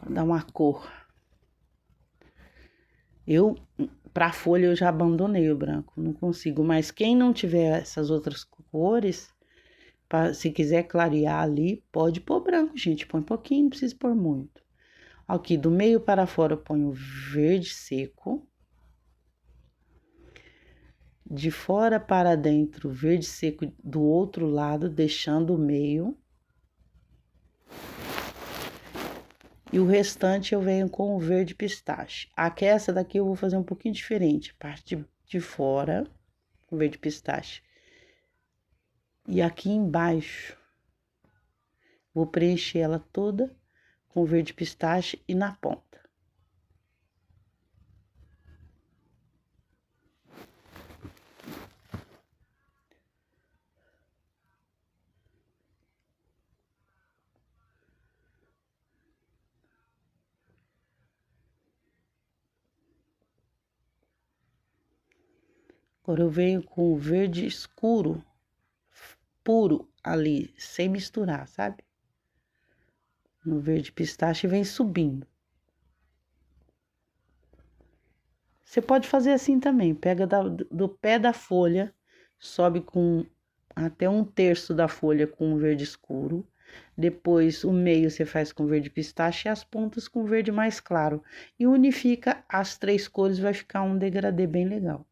Pra dar uma cor. Pra folha, eu já abandonei o branco. Não consigo. Mas quem não tiver essas outras cores, se quiser clarear ali, pode pôr branco, gente. Põe um pouquinho, não precisa pôr muito. Aqui, do meio para fora, eu ponho verde seco. De fora para dentro, verde seco do outro lado, deixando o meio. E o restante eu venho com o verde pistache. Aqui, essa daqui eu vou fazer um pouquinho diferente. Parte de fora, o verde pistache. E aqui embaixo, vou preencher ela toda com verde pistache e na ponta. Agora eu venho com o verde escuro, puro ali, sem misturar, sabe? No verde pistache vem subindo. Você pode fazer assim também, pega do pé da folha, sobe com até 1/3 da folha com verde escuro. Depois o meio você faz com verde pistache e as pontas com verde mais claro. E unifica as 3 cores, vai ficar um degradê bem legal.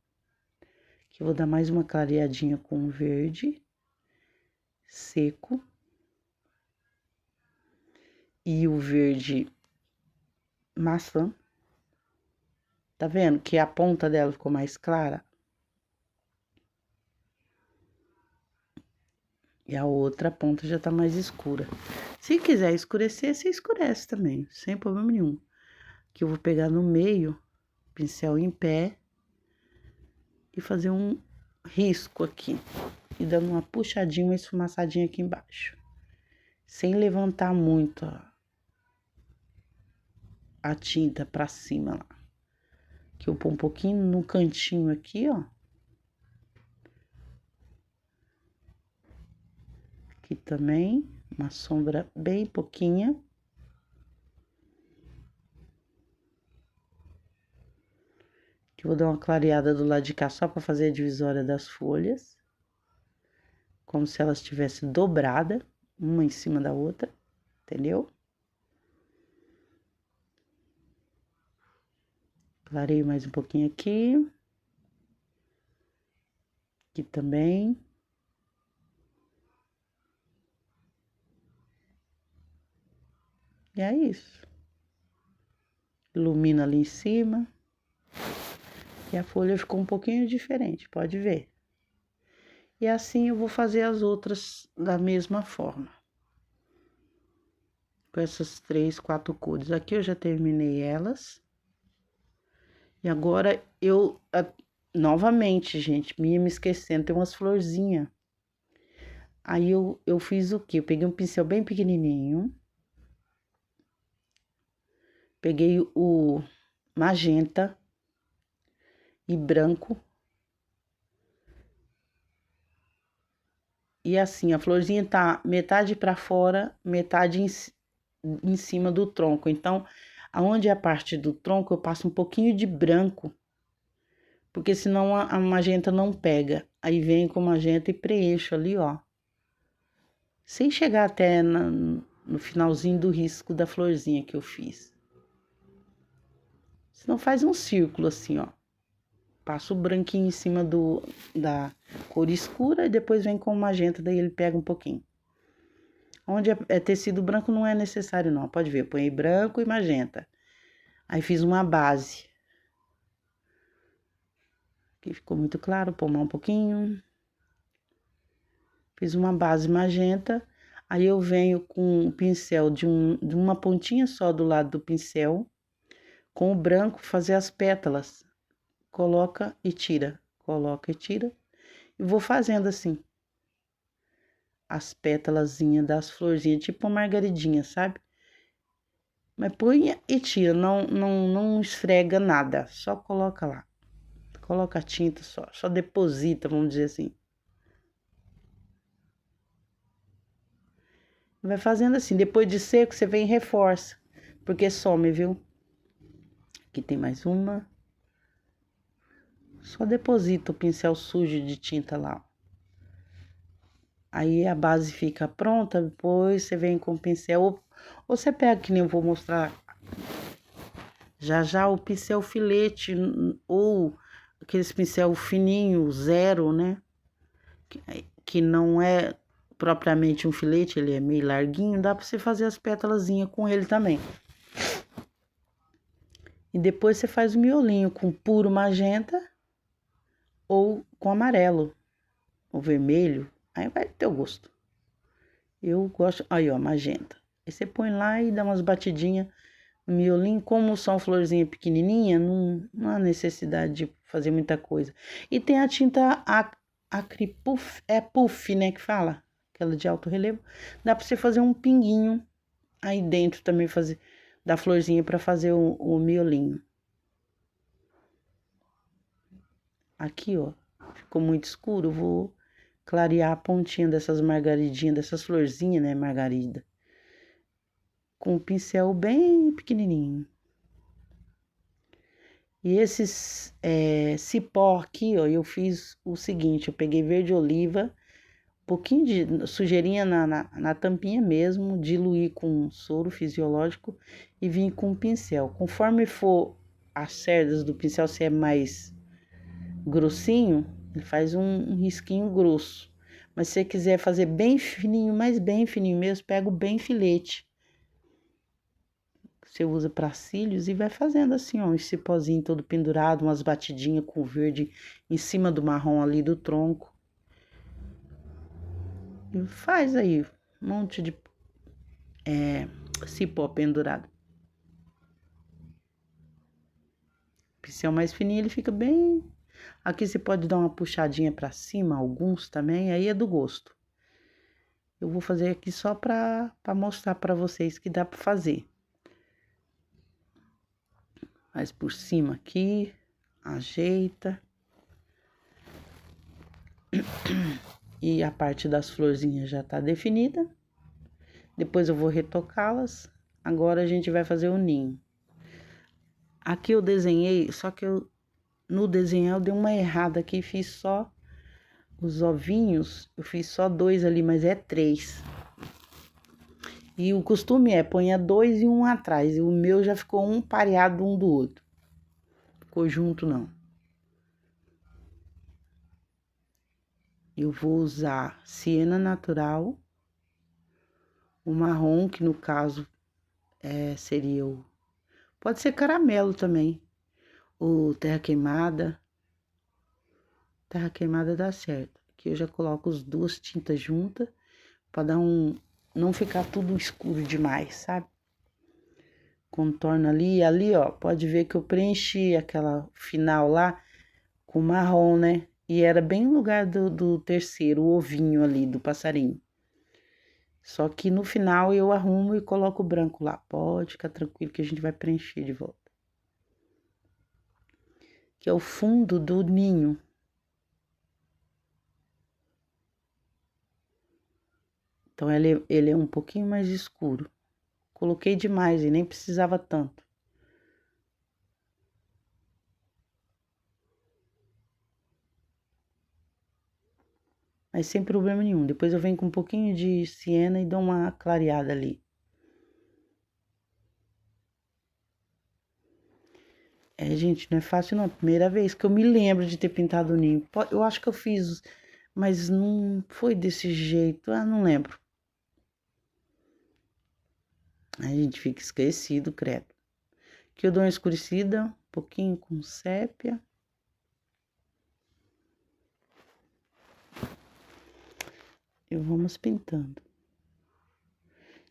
Aqui eu vou dar mais uma clareadinha com verde seco. E o verde maçã. Tá vendo que a ponta dela ficou mais clara? E a outra ponta já tá mais escura. Se quiser escurecer, você escurece também, sem problema nenhum. Aqui eu vou pegar no meio, pincel em pé, e fazer um risco aqui. E dando uma puxadinha, uma esfumaçadinha aqui embaixo. Sem levantar muito a tinta pra cima lá. Que eu pôr um pouquinho no cantinho aqui, ó. Aqui também, uma sombra bem pouquinha. Que eu vou dar uma clareada do lado de cá só para fazer a divisória das folhas. Como se elas estivessem dobrada, uma em cima da outra, entendeu? Clareio mais um pouquinho aqui. Aqui também. E é isso. Ilumina ali em cima. E a folha ficou um pouquinho diferente, pode ver. E assim eu vou fazer as outras da mesma forma. Com essas 3, 4 cores. Aqui eu já terminei elas. E agora eu, novamente, gente, me esquecendo, tem umas florzinhas. Aí eu fiz o quê? Eu peguei um pincel bem pequenininho. Peguei o magenta e branco. E assim, a florzinha tá metade para fora, metade em cima do tronco. Então, aonde é a parte do tronco, eu passo um pouquinho de branco, porque senão a magenta não pega. Aí vem com magenta e preencho ali, ó. Sem chegar até no finalzinho do risco da florzinha que eu fiz. Senão faz um círculo assim, ó. Passa o branquinho em cima da cor escura e depois vem com o magenta, daí ele pega um pouquinho. Onde é tecido branco não é necessário não, pode ver, eu ponhei branco e magenta. Aí fiz uma base. Aqui ficou muito claro, pôr um pouquinho. Fiz uma base magenta, aí eu venho com o pincel de uma pontinha só do lado do pincel, com o branco fazer as pétalas. Coloca e tira, coloca e tira. E vou fazendo assim. As pétalazinhas das florzinhas, tipo uma margaridinha, sabe? Mas põe e tira, não esfrega nada, só coloca lá. Coloca a tinta só deposita, vamos dizer assim. Vai fazendo assim, depois de seco você vem e reforça, porque some, viu? Aqui tem mais uma. Só deposita o pincel sujo de tinta lá. Aí a base fica pronta, depois você vem com o pincel, ou você pega, que nem eu vou mostrar já o pincel filete, ou aqueles pincel fininho, zero, né? Que não é propriamente um filete, ele é meio larguinho, dá pra você fazer as pétalazinhas com ele também. E depois você faz o miolinho com puro magenta ou com amarelo, ou vermelho, aí vai do teu gosto. Eu gosto, aí ó, magenta. Aí você põe lá e dá umas batidinhas no miolinho, como são florzinhas pequenininhas, não há necessidade de fazer muita coisa. E tem a tinta acripuff, é puff, né, que fala, aquela de alto relevo. Dá pra você fazer um pinguinho aí dentro também, fazer da florzinha para fazer o miolinho. Aqui, ó, ficou muito escuro, vou clarear a pontinha dessas margaridinhas, dessas florzinhas, né, margarida. Com um pincel bem pequenininho. E esses cipó aqui, ó, eu fiz o seguinte, eu peguei verde oliva, um pouquinho de sujeirinha na tampinha mesmo, diluí com soro fisiológico e vim com um pincel. Conforme for as cerdas do pincel, se é mais grossinho, ele faz um risquinho grosso. Mas se você quiser fazer bem fininho, mais bem fininho mesmo, pega o bem filete. Você usa para cílios e vai fazendo assim, ó, esse pozinho todo pendurado, umas batidinhas com verde em cima do marrom ali do tronco. E faz aí um monte de cipó pendurado. O pincel mais fininho, ele fica bem. Aqui você pode dar uma puxadinha para cima, alguns também, aí é do gosto. Eu vou fazer aqui só para mostrar para vocês que dá para fazer. Faz por cima aqui, ajeita. E a parte das florzinhas já tá definida. Depois eu vou retocá-las. Agora a gente vai fazer o ninho. Aqui eu desenhei, só que no desenhar eu dei uma errada aqui, fiz só os ovinhos, eu fiz só 2 ali, mas é 3. E o costume ponha 2 e um atrás. E o meu já ficou um pareado um do outro. Ficou junto não. Eu vou usar siena natural, o marrom, que no caso seria o... Pode ser caramelo também, ou terra queimada. Terra queimada dá certo. Aqui eu já coloco as duas tintas juntas, para dar não ficar tudo escuro demais, sabe? Contorno ali, ó, pode ver que eu preenchi aquela final lá com marrom, né? E era bem no lugar do terceiro, o ovinho ali, do passarinho. Só que no final eu arrumo e coloco o branco lá. Pode ficar tranquilo que a gente vai preencher de volta. Que é o fundo do ninho. Então ele é um pouquinho mais escuro. Coloquei demais e nem precisava tanto. mas sem problema nenhum. Depois eu venho com um pouquinho de siena e dou uma clareada ali. Gente, não é fácil não. Primeira vez que eu me lembro de ter pintado o ninho. Eu acho que eu fiz, mas não foi desse jeito. Não lembro. A gente fica esquecido, credo. Aqui eu dou uma escurecida, um pouquinho com sépia. E vamos pintando.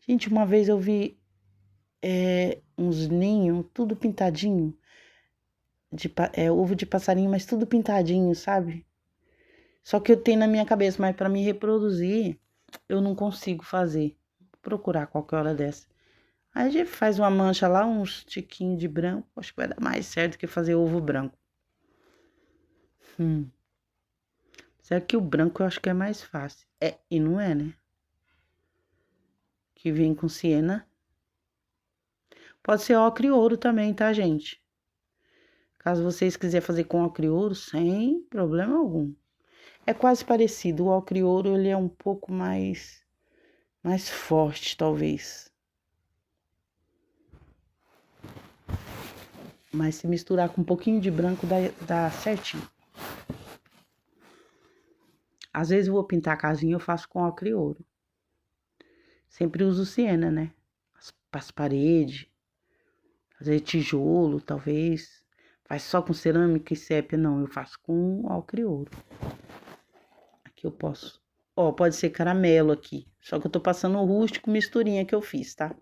Gente, uma vez eu vi uns ninhos, tudo pintadinho. Ovo de passarinho, mas tudo pintadinho, sabe? Só que eu tenho na minha cabeça, mas para me reproduzir, eu não consigo fazer. Vou procurar qualquer hora dessa. Aí a gente faz uma mancha lá, uns tiquinhos de branco. Acho que vai dar mais certo que fazer ovo branco. Será que o branco eu acho que é mais fácil? E não é, né? Que vem com siena. Pode ser ocre e ouro também, tá, gente? Caso vocês quiserem fazer com ocre e ouro, sem problema algum. É quase parecido. O ocre e ouro, ele é um pouco mais forte, talvez. Mas se misturar com um pouquinho de branco, dá certinho. Às vezes eu vou pintar a casinha, eu faço com ocre e ouro. Sempre uso siena, né? As paredes. Fazer tijolo, talvez. Faz só com cerâmica e sépia, não. Eu faço com ocre e ouro. Aqui eu posso. Pode ser caramelo aqui. Só que eu tô passando o rústico misturinha que eu fiz, tá?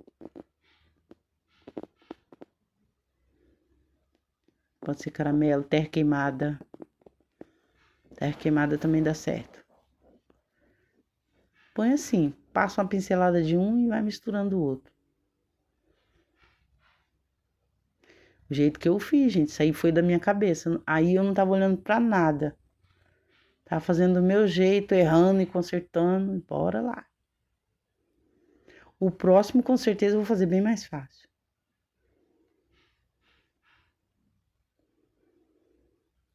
Pode ser caramelo, terra queimada. Terra queimada também dá certo. Põe assim, passa uma pincelada de um e vai misturando o outro. O jeito que eu fiz, gente, isso aí foi da minha cabeça. Aí eu não tava olhando pra nada. Tava fazendo do meu jeito, errando e consertando. Bora lá. O próximo, com certeza, eu vou fazer bem mais fácil.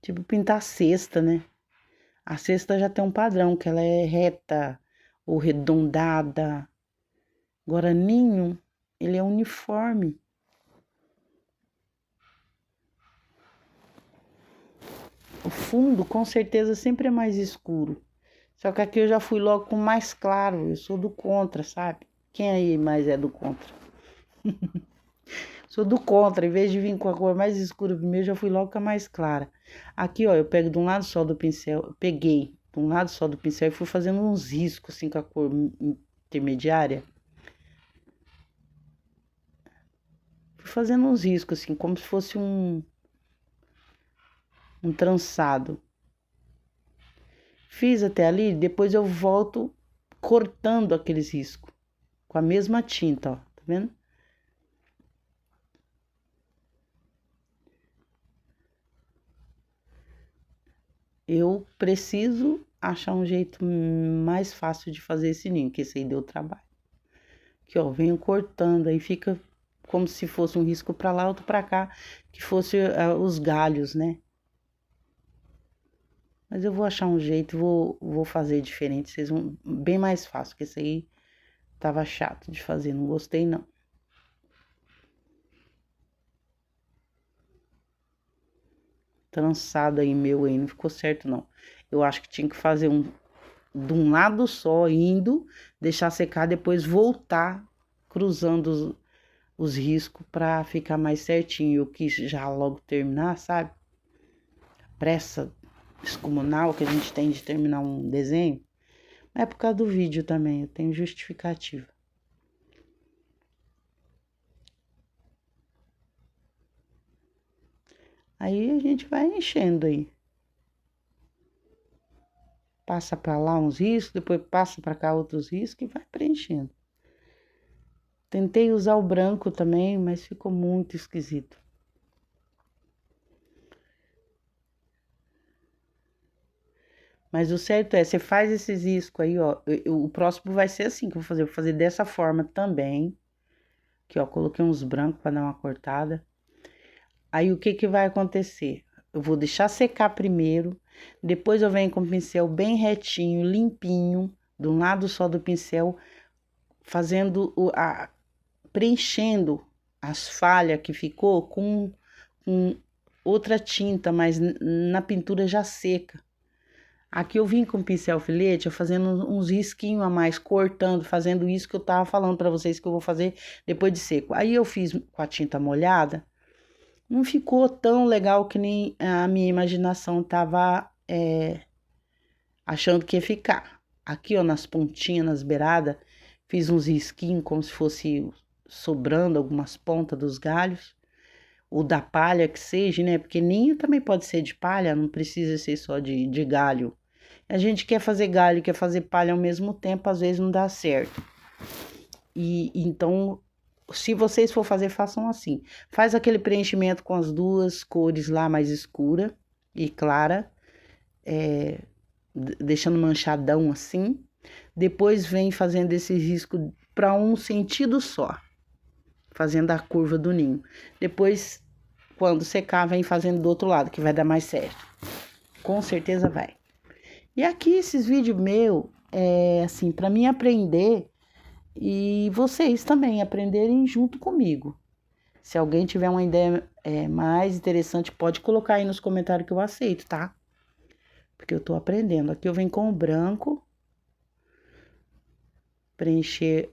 Tipo, pintar a cesta, né? A cesta já tem um padrão, que ela é reta ou arredondada. Agora, ninho, ele é uniforme. O fundo, com certeza, sempre é mais escuro. Só que aqui eu já fui logo com mais claro. Eu sou do contra, sabe? Quem aí mais é do contra? Sou do contra. Em vez de vir com a cor mais escura primeiro, já fui logo com a mais clara. Aqui, ó, eu pego de um lado só do pincel. Eu peguei de um lado só do pincel e fui fazendo uns riscos, assim, com a cor intermediária. Fui fazendo uns riscos, assim, como se fosse um trançado. Fiz até ali, depois eu volto cortando aqueles riscos. Com a mesma tinta, ó. Tá vendo? Eu preciso achar um jeito mais fácil de fazer esse ninho, que esse aí deu trabalho. Aqui, ó, venho cortando, aí fica como se fosse um risco para lá, outro para cá, que fosse os galhos, né? Mas eu vou achar um jeito, vou fazer diferente, vocês vão bem mais fácil, que esse aí tava chato de fazer, não gostei não. Trançado aí meu aí, não ficou certo não. Eu acho que tinha que fazer de um lado só, indo, deixar secar, depois voltar cruzando os riscos para ficar mais certinho. Eu quis já logo terminar, sabe? Pressa descomunal que a gente tem de terminar um desenho. Mas é por causa do vídeo também, eu tenho justificativa. Aí a gente vai enchendo aí. Passa para lá uns riscos, depois passa para cá outros riscos e vai preenchendo. Tentei usar o branco também, mas ficou muito esquisito. Mas o certo é, você faz esses riscos aí, ó. O próximo vai ser assim que eu vou fazer. Eu vou fazer dessa forma também. Aqui, ó, coloquei uns brancos para dar uma cortada. Aí, o que que vai acontecer? Eu vou deixar secar primeiro. Depois eu venho com o pincel bem retinho, limpinho, de um lado só do pincel, fazendo preenchendo as falhas que ficou com outra tinta, mas na pintura já seca. Aqui eu vim com o pincel filete, fazendo uns risquinhos a mais, cortando, fazendo isso que eu tava falando para vocês que eu vou fazer depois de seco. Aí eu fiz com a tinta molhada, não ficou tão legal que nem a minha imaginação tava achando que ia ficar. Aqui, ó, nas pontinhas, nas beiradas, fiz uns risquinhos como se fosse sobrando algumas pontas dos galhos, ou da palha que seja, né? Porque ninho também pode ser de palha, não precisa ser só de galho. A gente quer fazer galho e quer fazer palha ao mesmo tempo, às vezes não dá certo. E então, se vocês for fazer, façam assim. Faz aquele preenchimento com as duas cores lá mais escura e clara, deixando manchadão assim. Depois vem fazendo esse risco para um sentido só, fazendo a curva do ninho. Depois, quando secar, vem fazendo do outro lado, que vai dar mais certo. Com certeza vai. E aqui esses vídeos meus é assim, para mim aprender e vocês também aprenderem junto comigo. Se alguém tiver uma ideia mais interessante, pode colocar aí nos comentários que eu aceito, tá? Porque eu tô aprendendo. Aqui eu venho com o branco, preencher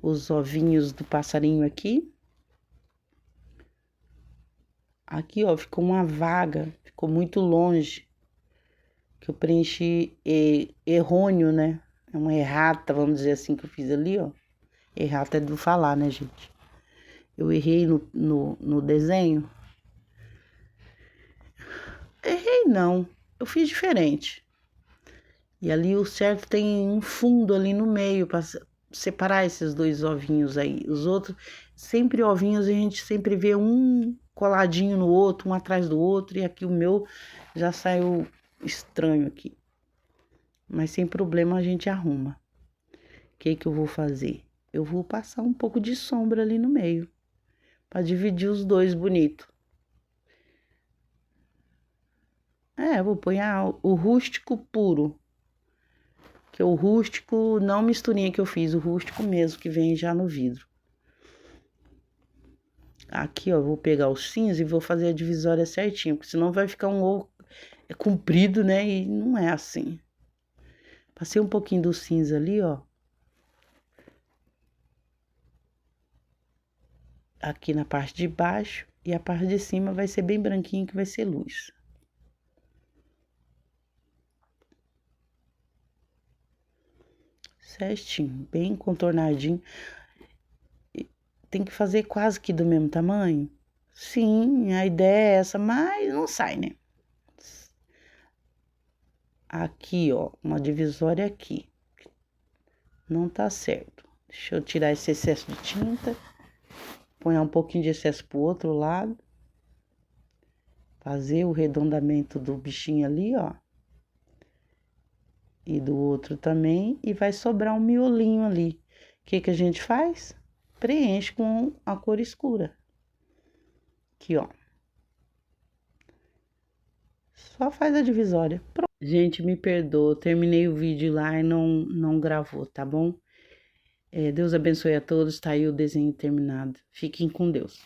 os ovinhos do passarinho aqui. Aqui, ó, ficou uma vaga, ficou muito longe, que eu preenchi errôneo, né? É uma errata, vamos dizer assim, que eu fiz ali, ó. Errata é do falar, né, gente? Eu errei no desenho. Errei não, eu fiz diferente. E ali o certo tem um fundo ali no meio para separar esses dois ovinhos aí. Os outros, sempre ovinhos, a gente sempre vê um coladinho no outro, um atrás do outro. E aqui o meu já saiu estranho aqui. Mas sem problema a gente arruma. O que eu vou fazer? Eu vou passar um pouco de sombra ali no meio, para dividir os dois bonito. Vou pôr o rústico puro. Que é o rústico, não misturinha que eu fiz, o rústico mesmo, que vem já no vidro. Aqui, ó, vou pegar o cinza e vou fazer a divisória certinho, porque senão vai ficar um ovo comprido, né? E não é assim. Passei um pouquinho do cinza ali, ó. Aqui na parte de baixo, e a parte de cima vai ser bem branquinho, que vai ser luz. Certinho, bem contornadinho. Tem que fazer quase que do mesmo tamanho? Sim, a ideia é essa, mas não sai, né? Aqui, ó, uma divisória aqui. Não tá certo. Deixa eu tirar esse excesso de tinta. Põe um pouquinho de excesso pro outro lado. Fazer o arredondamento do bichinho ali, ó. E do outro também. E vai sobrar um miolinho ali. O que a gente faz? Preenche com a cor escura. Aqui, ó. Só faz a divisória. Pronto. Gente, me perdoa. Terminei o vídeo lá e não gravou, tá bom? Deus abençoe a todos. Tá aí o desenho terminado. Fiquem com Deus.